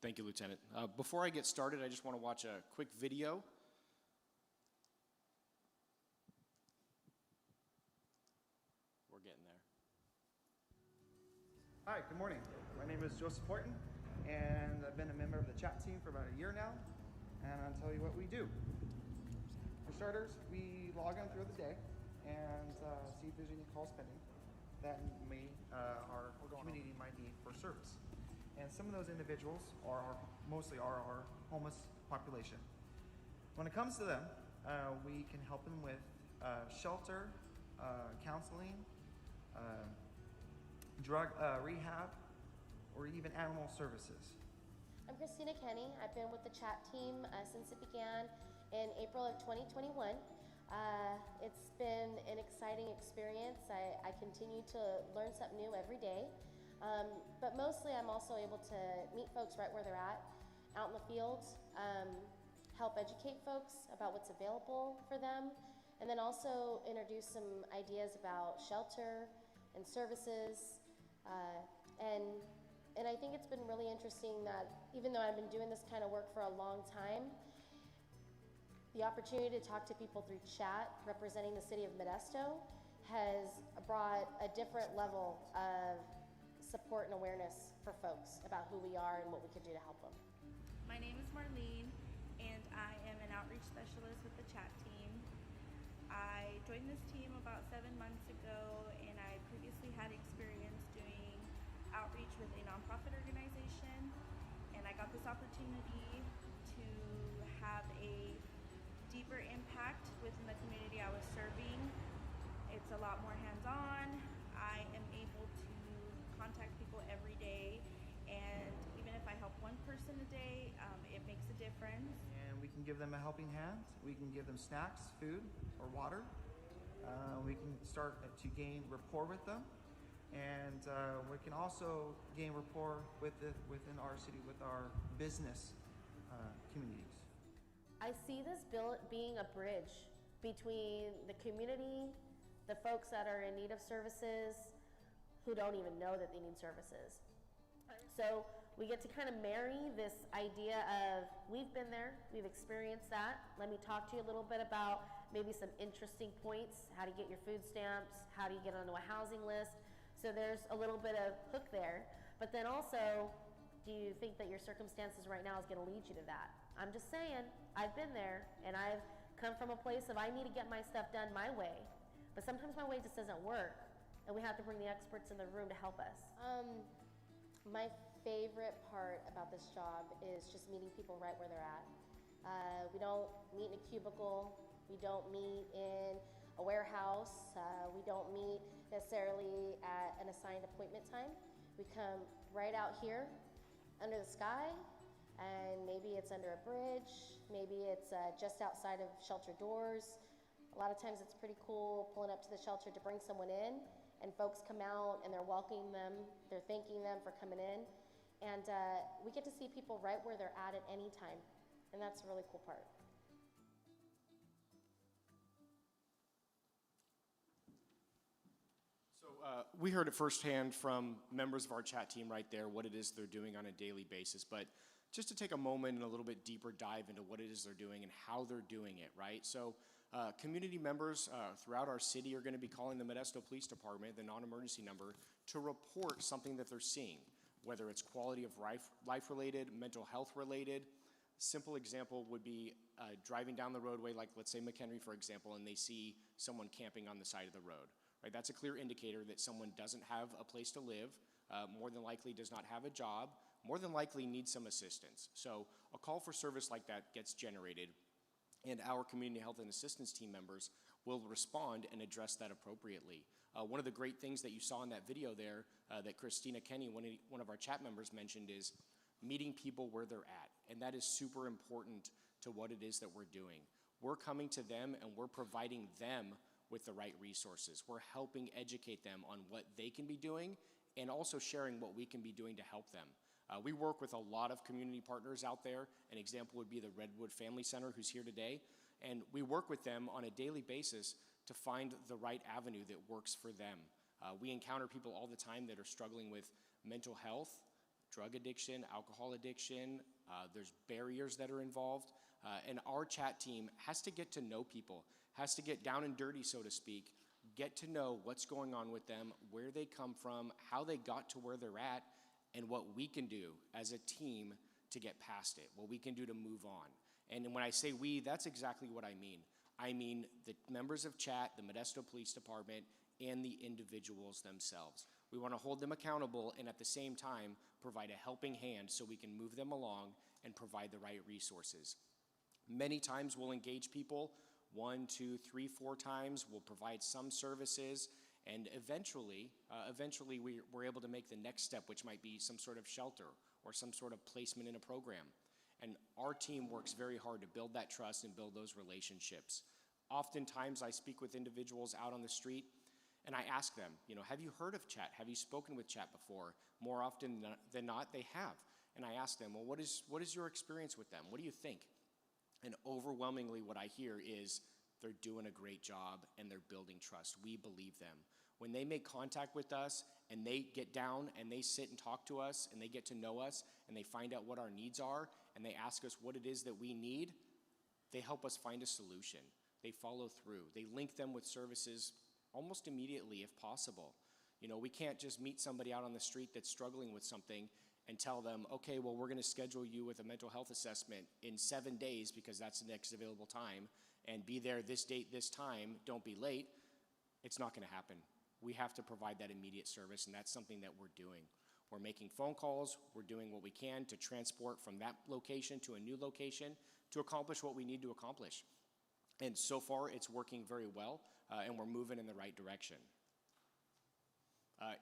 Thank you, Lieutenant. Before I get started, I just want to watch a quick video. We're getting there. Hi, good morning. My name is Joseph Horton, and I've been a member of the chat team for about a year now, and I'll tell you what we do. For starters, we log on throughout the day and see if there's any calls pending that our community might need for service. And some of those individuals mostly are our homeless population. When it comes to them, we can help them with shelter, counseling, drug rehab, or even animal services. I'm Christina Kenny. I've been with the chat team since it began in April of 2021. It's been an exciting experience. I continue to learn something new every day. But mostly I'm also able to meet folks right where they're at, out in the field, help educate folks about what's available for them, and then also introduce some ideas about shelter and services. And I think it's been really interesting that even though I've been doing this kind of work for a long time, the opportunity to talk to people through chat representing the city of Modesto has brought a different level of support and awareness for folks about who we are and what we can do to help them. My name is Marlene, and I am an outreach specialist with the chat team. I joined this team about 7 months ago, and I previously had experience doing outreach with a nonprofit organization, and I got this opportunity deeper impact within the community I was serving. It's a lot more hands-on. I am able to contact people every day, and even if I help one person a day, it makes a difference. And we can give them a helping hand. We can give them snacks, food, or water. We can start to gain rapport with them. And we can also gain rapport within our city, with our business communities. I see this bill being a bridge between the community, the folks that are in need of services, who don't even know that they need services. So we get to kind of marry this idea of, we've been there, we've experienced that. Let me talk to you a little bit about maybe some interesting points, how to get your food stamps, how do you get onto a housing list. So there's a little bit of hook there. But then also, do you think that your circumstances right now is going to lead you to that? I'm just saying, I've been there, and I've come from a place of I need to get my stuff done my way. But sometimes my way just doesn't work, and we have to bring the experts in the room to help us. My favorite part about this job is just meeting people right where they're at. We don't meet in a cubicle. We don't meet in a warehouse. We don't meet necessarily at an assigned appointment time. We come right out here under the sky, and maybe it's under a bridge, maybe it's just outside of shelter doors. A lot of times it's pretty cool pulling up to the shelter to bring someone in, and folks come out and they're welcoming them, they're thanking them for coming in, and we get to see people right where they're at any time, and that's a really cool part. We heard it firsthand from members of our chat team right there, what it is they're doing on a daily basis. But just to take a moment and a little bit deeper dive into what it is they're doing and how they're doing it, right? So community members throughout our city are going to be calling the Modesto Police Department, the non-emergency number, to report something that they're seeing, whether it's quality of life related, mental health related. Simple example would be driving down the roadway, like let's say McHenry, for example, and they see someone camping on the side of the road. Right, that's a clear indicator that someone doesn't have a place to live, more than likely does not have a job, more than likely needs some assistance. So a call for service like that gets generated, and our community health and assistance team members will respond and address that appropriately. One of the great things that you saw in that video there that Christina Kenny, one of our chat members, mentioned is meeting people where they're at, and that is super important to what it is that we're doing. We're coming to them and we're providing them with the right resources. We're helping educate them on what they can be doing and also sharing what we can be doing to help them. We work with a lot of community partners out there. An example would be the Redwood Family Center, who's here today. And we work with them on a daily basis to find the right avenue that works for them. We encounter people all the time that are struggling with mental health, drug addiction, alcohol addiction. There's barriers that are involved. And our chat team has to get to know people, has to get down and dirty, so to speak, get to know what's going on with them, where they come from, how they got to where they're at, and what we can do as a team to get past it, what we can do to move on. And when I say we, that's exactly what I mean. I mean the members of chat, the Modesto Police Department, and the individuals themselves. We want to hold them accountable and at the same time provide a helping hand so we can move them along and provide the right resources. Many times we'll engage people 1, 2, 3, 4 times. We'll provide some services, and eventually we're able to make the next step, which might be some sort of shelter or some sort of placement in a program. And our team works very hard to build that trust and build those relationships. Oftentimes I speak with individuals out on the street, and I ask them, have you heard of chat? Have you spoken with chat before? More often than not, they have. And I ask them, well, what is your experience with them? What do you think? And overwhelmingly what I hear is they're doing a great job and they're building trust. We believe them. When they make contact with us and they get down and they sit and talk to us and they get to know us and they find out what our needs are and they ask us what it is that we need, they help us find a solution. They follow through. They link them with services almost immediately if possible. We can't just meet somebody out on the street that's struggling with something and tell them, okay, well, we're going to schedule you with a mental health assessment in 7 days because that's the next available time, and be there this date, this time, don't be late. It's not going to happen. We have to provide that immediate service, and that's something that we're doing. We're making phone calls. We're doing what we can to transport from that location to a new location to accomplish what we need to accomplish. And so far, it's working very well, and we're moving in the right direction.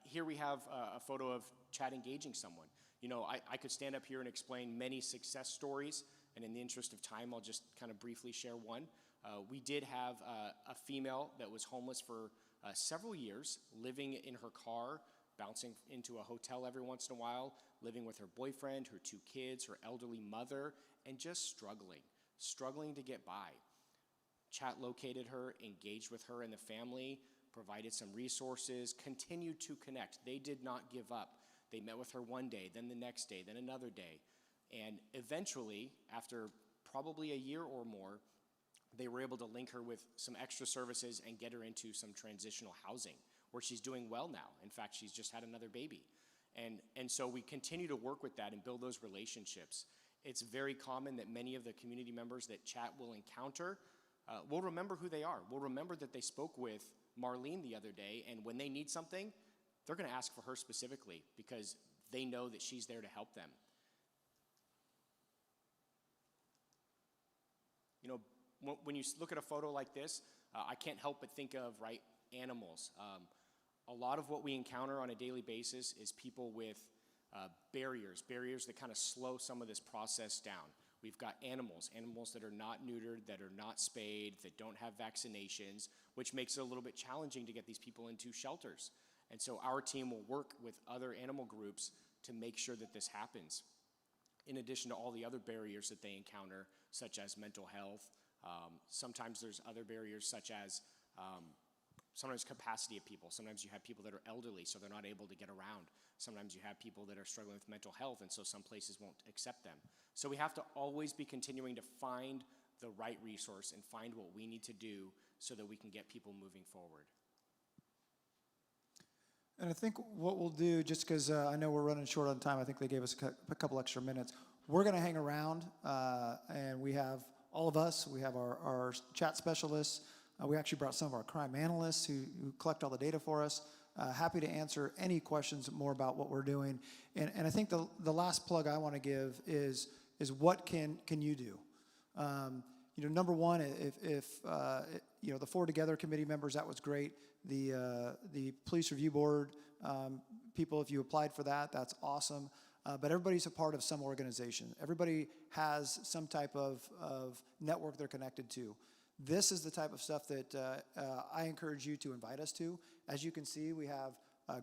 Here we have a photo of chat engaging someone. You know, I could stand up here and explain many success stories, and in the interest of time, I'll just kind of briefly share one. We did have a female that was homeless for several years, living in her car, bouncing into a hotel every once in a while, living with her boyfriend, her 2 kids, her elderly mother, and just struggling to get by. Chat located her, engaged with her and the family, provided some resources, continued to connect. They did not give up. They met with her one day, then the next day, then another day. And eventually, after probably a year or more, they were able to link her with some extra services and get her into some transitional housing, where she's doing well now. In fact, she's just had another baby. And so we continue to work with that and build those relationships. It's very common that many of the community members that chat will encounter will remember who they are. Will remember that they spoke with Marlene the other day, and when they need something, they're going to ask for her specifically because they know that she's there to help them. You know, when you look at a photo like this, I can't help but think of, right, animals. A lot of what we encounter on a daily basis is people with barriers that kind of slow some of this process down. We've got animals that are not neutered, that are not spayed, that don't have vaccinations, which makes it a little bit challenging to get these people into shelters. And so our team will work with other animal groups to make sure that this happens. In addition to all the other barriers that they encounter, such as mental health, sometimes there's other barriers such as sometimes capacity of people. Sometimes you have people that are elderly, so they're not able to get around. Sometimes you have people that are struggling with mental health, and so some places won't accept them. So we have to always be continuing to find the right resource and find what we need to do so that we can get people moving forward. And I think what we'll do, just because I know we're running short on time, I think they gave us a couple extra minutes. We're going to hang around, and we have all of us. We have our chat specialists. We actually brought some of our crime analysts who collect all the data for us. Happy to answer any questions more about what we're doing. And I think the last plug I want to give is what can you do? You know, number one, if you know, the Forward Together committee members, that was great. The police review board people, if you applied for that, that's awesome. But everybody's a part of some organization. Everybody has some type of network they're connected to. This is the type of stuff that I encourage you to invite us to. As you can see, we have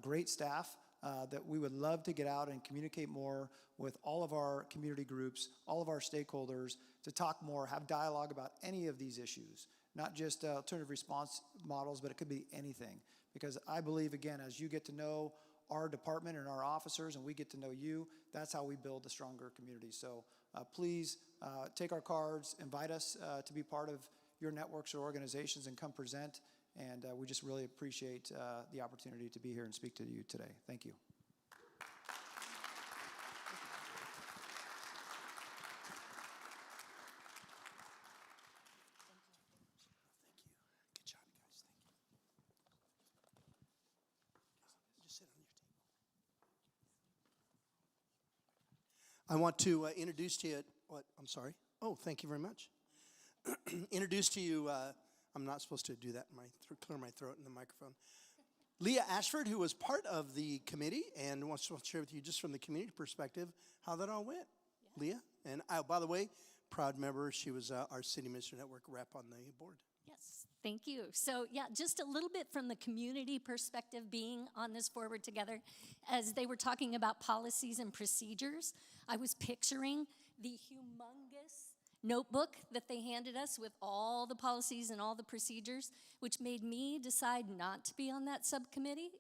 great staff that we would love to get out and communicate more with all of our community groups, all of our stakeholders, to talk more, have dialogue about any of these issues, not just alternative response models, but it could be anything. Because I believe, again, as you get to know our department and our officers and we get to know you, that's how we build a stronger community. So please take our cards, invite us to be part of your networks or organizations and come present. And we just really appreciate the opportunity to be here and speak to you today. Thank you. I want to introduce to you, I'm sorry. Oh, thank you very much. Introduce to you, I'm not supposed to do that, clear my throat in the microphone. Leah Ashford, who was part of the committee and wants to share with you just from the community perspective how that all went. Yeah. Leah, and by the way, proud member, she was our City Minister Network rep on the board. Yes, thank you. So yeah, just a little bit from the community perspective being on this Forward Together. As they were talking about policies and procedures, I was picturing the humongous notebook that they handed us with all the policies and all the procedures, which made me decide not to be on that subcommittee.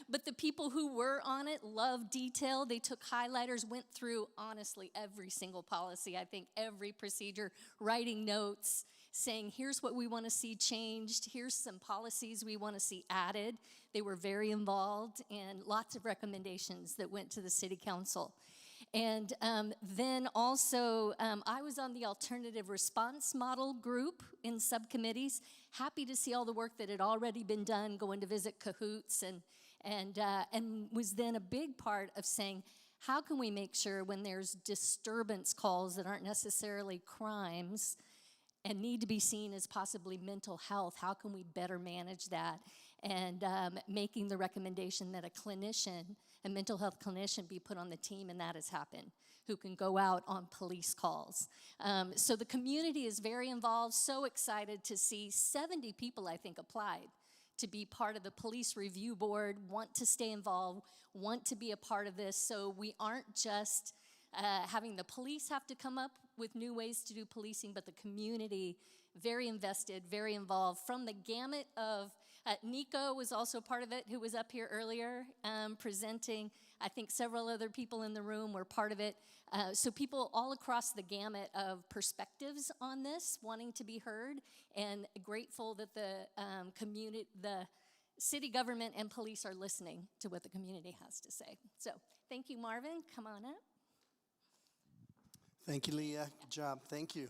But the people who were on it loved detail. They took highlighters, went through, honestly, every single policy, I think every procedure, writing notes, saying, here's what we want to see changed, here's some policies we want to see added. They were very involved, and lots of recommendations that went to the City Council. And then also, I was on the alternative response model group in subcommittees. Happy to see all the work that had already been done, going to visit Cahoots, and was then a big part of saying, how can we make sure when there's disturbance calls that aren't necessarily crimes, and need to be seen as possibly mental health. How can we better manage that? And making the recommendation that a mental health clinician be put on the team, and that has happened, who can go out on police calls. So the community is very involved, so excited to see 70 people, I think, applied to be part of the police review board, want to stay involved, want to be a part of this. So we aren't just having the police have to come up with new ways to do policing, but the community very invested, very involved. From the gamut of, Nico was also part of it, who was up here earlier presenting. I think several other people in the room were part of it. So people all across the gamut of perspectives on this, wanting to be heard, and grateful that the city government and police are listening to what the community has to say. So thank you, Marvin. Come on up. Thank you, Leah. Good job. Thank you.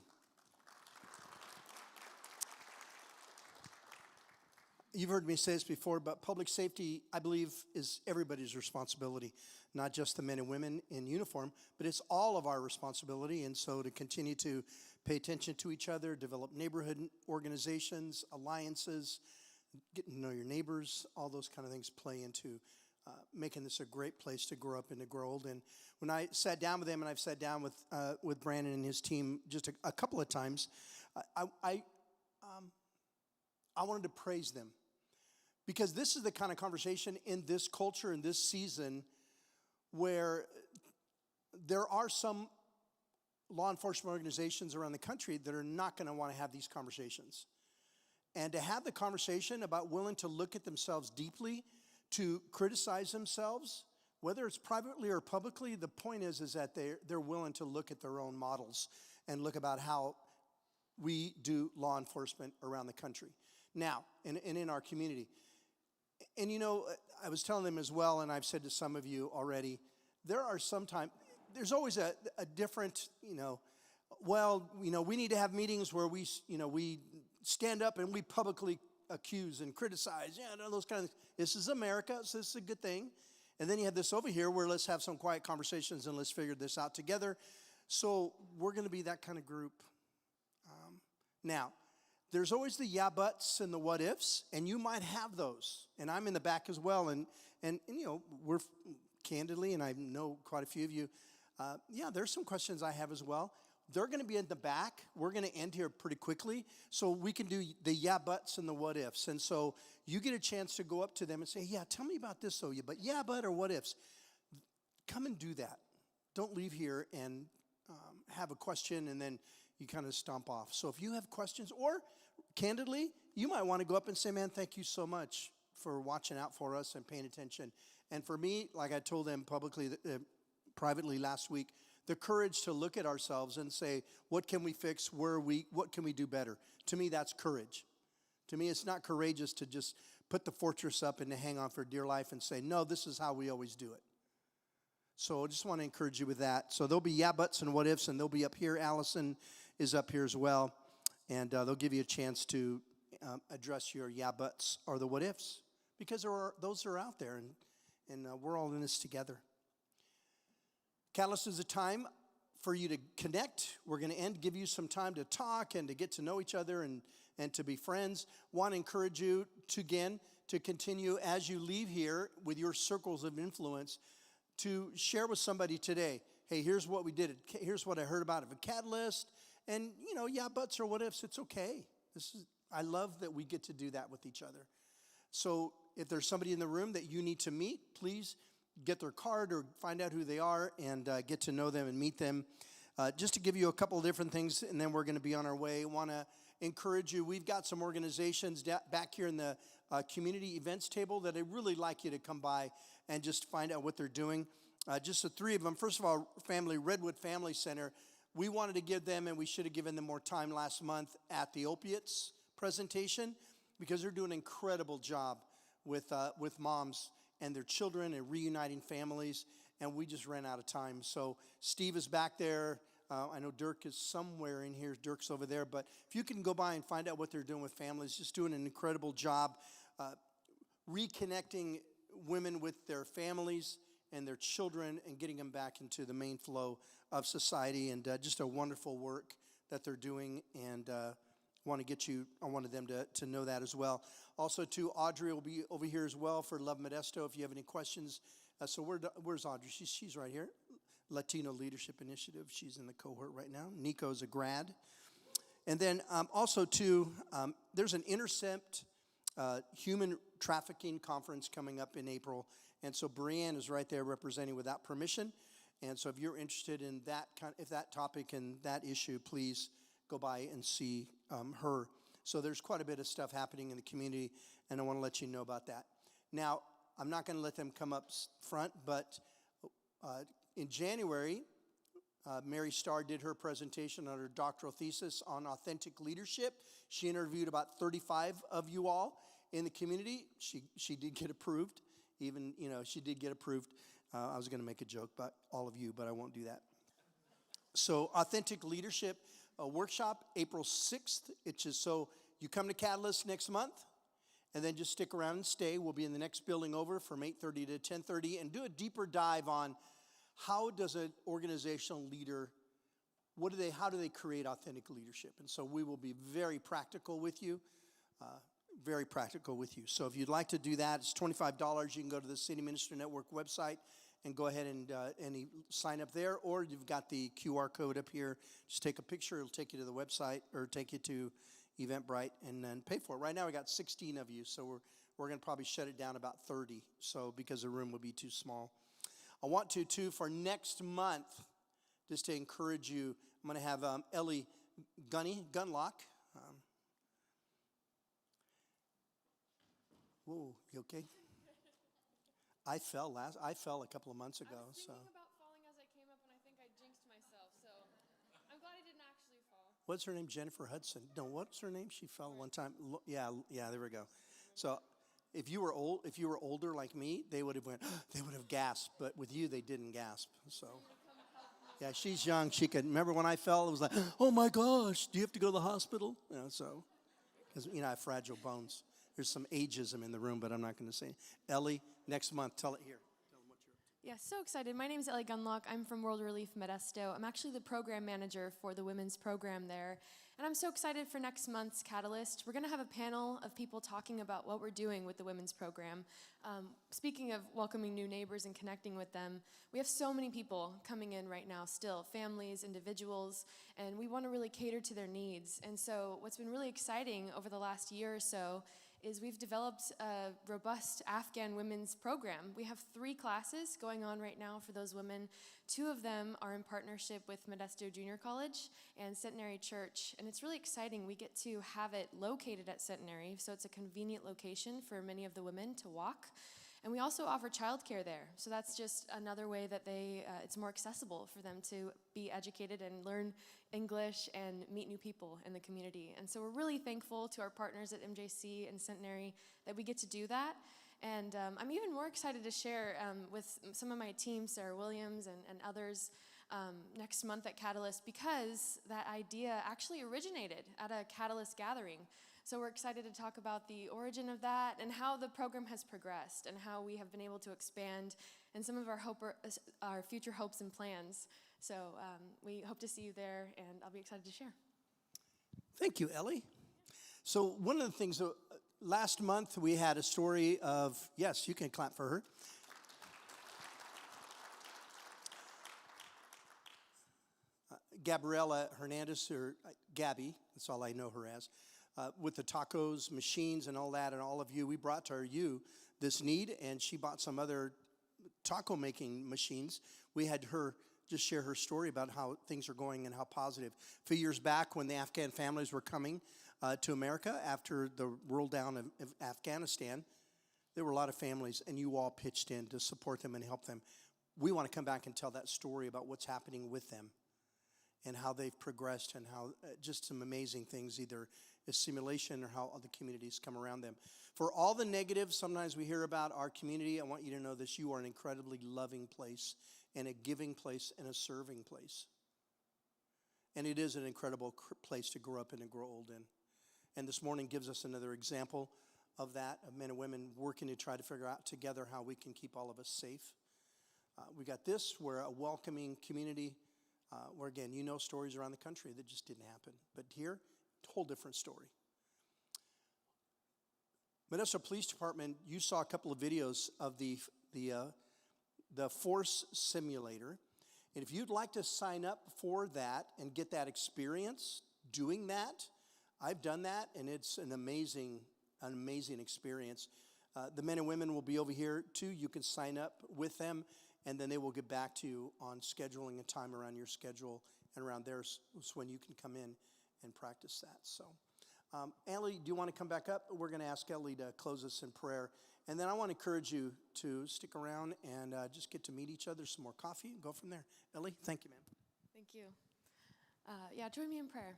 You've heard me say this before, but public safety, I believe, is everybody's responsibility, not just the men and women in uniform, but it's all of our responsibility. And so to continue to pay attention to each other, develop neighborhood organizations, alliances, getting to know your neighbors, all those kind of things play into making this a great place to grow up and to grow old. And when I sat down with them, and I've sat down with Brandon and his team just a couple of times, I wanted to praise them. Because this is the kind of conversation in this culture, in this season, where there are some law enforcement organizations around the country that are not going to want to have these conversations. And to have the conversation about willing to look at themselves deeply, to criticize themselves, whether it's privately or publicly, the point is that they're willing to look at their own models and look about how we do law enforcement around the country. Now, and in our community. And you know, I was telling them as well, and I've said to some of you already, there's always a different, we need to have meetings where we stand up and we publicly accuse and criticize, those kind of things. This is America, so this is a good thing. And then you have this over here where let's have some quiet conversations and let's figure this out together. So we're going to be that kind of group. Now, there's always the yeah buts and the what ifs, and you might have those. And I'm in the back as well, and we're candidly, and I know quite a few of you, there's some questions I have as well. They're going to be in the back. We're going to end here pretty quickly, so we can do the yeah buts and the what ifs. And so you get a chance to go up to them and say, yeah, tell me about this, but or what ifs. Come and do that. Don't leave here and have a question and then you kind of stomp off. So if you have questions, or candidly, you might want to go up and say, man, thank you so much for watching out for us and paying attention. And for me, like I told them publicly, privately last week, the courage to look at ourselves and say, what can we fix? Where are we? What can we do better? To me, that's courage. To me, it's not courageous to just put the fortress up and to hang on for dear life and say, no, this is how we always do it. So I just want to encourage you with that. So there'll be yeah buts and what ifs, and they'll be up here. Allison is up here as well, and they'll give you a chance to address your yeah buts or the what ifs, because those are out there, and we're all in this together. Catalyst is a time for you to connect. We're going to give you some time to talk and to get to know each other and to be friends. Want to encourage you to continue as you leave here with your circles of influence to share with somebody today. Hey, here's what we did. Here's what I heard about a Catalyst. And, yeah buts or what ifs, it's okay. I love that we get to do that with each other. So if there's somebody in the room that you need to meet, please get their card or find out who they are and get to know them and meet them. Just to give you a couple of different things, and then we're going to be on our way. I want to encourage you. We've got some organizations back here in the community events table that I'd really like you to come by and just find out what they're doing. Just the three of them. First of all, Redwood Family Center. We wanted to give them, and we should have given them more time last month at the opiates presentation, because they're doing an incredible job with moms and their children and reuniting families, and we just ran out of time. So Steve is back there. I know Dirk is somewhere in here. Dirk's over there. But if you can go by and find out what they're doing with families, just doing an incredible job reconnecting women with their families and their children and getting them back into the main flow of society, and just a wonderful work that they're doing, and I wanted them to know that as well. Also, too, Audrey will be over here as well for Love Modesto if you have any questions. So where's Audrey? She's right here. Latino Leadership Initiative. She's in the cohort right now. Nico's a grad. And then also, too, there's an Intercept human trafficking conference coming up in April. And so Brianne is right there representing Without Permission. And so if you're interested in that topic and that issue, please go by and see her. So there's quite a bit of stuff happening in the community, and I want to let you know about that. Now, I'm not going to let them come up front, but in January, Mary Starr did her presentation on her doctoral thesis on authentic leadership. She interviewed about 35 of you all in the community. She did get approved. Even, she did get approved. I was going to make a joke about all of you, but I won't do that. So authentic leadership workshop, April 6th. It's just so you come to Catalyst next month, and then just stick around and stay. We'll be in the next building over from 8:30 to 10:30 and do a deeper dive on how does an organizational leader, how do they create authentic leadership? And so we will be very practical with you, So if you'd like to do that, it's $25. You can go to the City Minister Network website and go ahead and sign up there, or you've got the QR code up here. Just take a picture. It'll take you to the website or take you to Eventbrite and then pay for it. Right now we got 16 of you, so we're going to probably shut it down about 30, so because the room would be too small. I want to, too, for next month, just to encourage you, I'm going to have Ellie Gunlock. Whoa, you okay? I fell a couple of months ago. I was thinking about falling as I came up, and I think I jinxed myself. So I'm glad I didn't actually fall. What's her name? Jennifer Hudson. No, what's her name? She fell one time. Yeah, there we go. So if you were older like me, they would have gasped. But with you, they didn't gasp. So yeah, she's young. She could remember when I fell. It was like, oh my gosh, do you have to go to the hospital? So because I have fragile bones. There's some ageism in the room, but I'm not going to say it. Ellie, next month, tell it here. Tell them what you're up to. Yeah, so excited. My name is Ellie Gunlock. I'm from World Relief Modesto. I'm actually the program manager for the women's program there. And I'm so excited for next month's Catalyst. We're going to have a panel of people talking about what we're doing with the women's program. Speaking of welcoming new neighbors and connecting with them, we have so many people coming in right now still, families, individuals, and we want to really cater to their needs. And so what's been really exciting over the last year or so is we've developed a robust Afghan women's program. We have 3 classes going on right now for those women. 2 of them are in partnership with Modesto Junior College and Centenary Church, and it's really exciting. We get to have it located at Centenary, so it's a convenient location for many of the women to walk. And we also offer childcare there, so that's just another way that it's more accessible for them to be educated and learn English and meet new people in the community. And so we're really thankful to our partners at MJC and Centenary that we get to do that. And I'm even more excited to share with some of my team, Sarah Williams and others, next month at Catalyst, because that idea actually originated at a Catalyst gathering. So we're excited to talk about the origin of that and how the program has progressed and how we have been able to expand and some of our future hopes and plans. So we hope to see you there, and I'll be excited to share. Thank you, Ellie. So one of the things, last month we had a story of, yes, you can clap for her. Gabriela Hernandez, or Gabby, that's all I know her as, with the tacos machines and all that, and all of you, we brought to you this need, and she bought some other taco making machines. We had her just share her story about how things are going and how positive. A few years back, when the Afghan families were coming to America after the roll down of Afghanistan, there were a lot of families, and you all pitched in to support them and help them. We want to come back and tell that story about what's happening with them and how they've progressed and how just some amazing things, either assimilation or how other communities come around them. For all the negatives sometimes we hear about our community, I want you to know this: you are an incredibly loving place and a giving place and a serving place. And it is an incredible place to grow up in and grow old in. And this morning gives us another example of that, of men and women working to try to figure out together how we can keep all of us safe. We got this, we're a welcoming community. where again, you know stories around the country that just didn't happen. But here, whole different story. Modesto Police Department, you saw a couple of videos of the force simulator. And if you'd like to sign up for that and get that experience doing that, I've done that, and it's an amazing experience. The men and women will be over here too. You can sign up with them, and then they will get back to you on scheduling a time around your schedule and around theirs when you can come in and practice that. So, Ellie, do you want to come back up? We're going to ask Ellie to close us in prayer. And then I want to encourage you to stick around and just get to meet each other, some more coffee, and go from there. Ellie, thank you, ma'am. Thank you. Join me in prayer.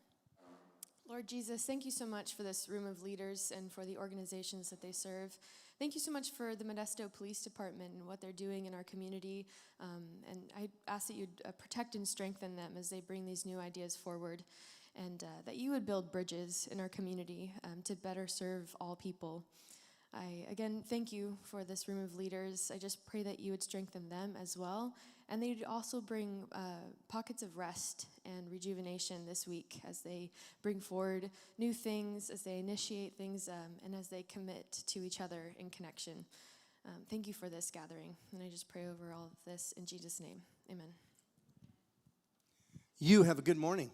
Lord Jesus, thank you so much for this room of leaders and for the organizations that they serve. Thank you so much for the Modesto Police Department and what they're doing in our community. And I ask that you'd protect and strengthen them as they bring these new ideas forward, and that you would build bridges in our community to better serve all people. I, again, thank you for this room of leaders. I just pray that you would strengthen them as well, and they'd also bring pockets of rest and rejuvenation this week as they bring forward new things, as they initiate things, and as they commit to each other in connection. Thank you for this gathering, and I just pray over all of this in Jesus' name. Amen. You have a good morning.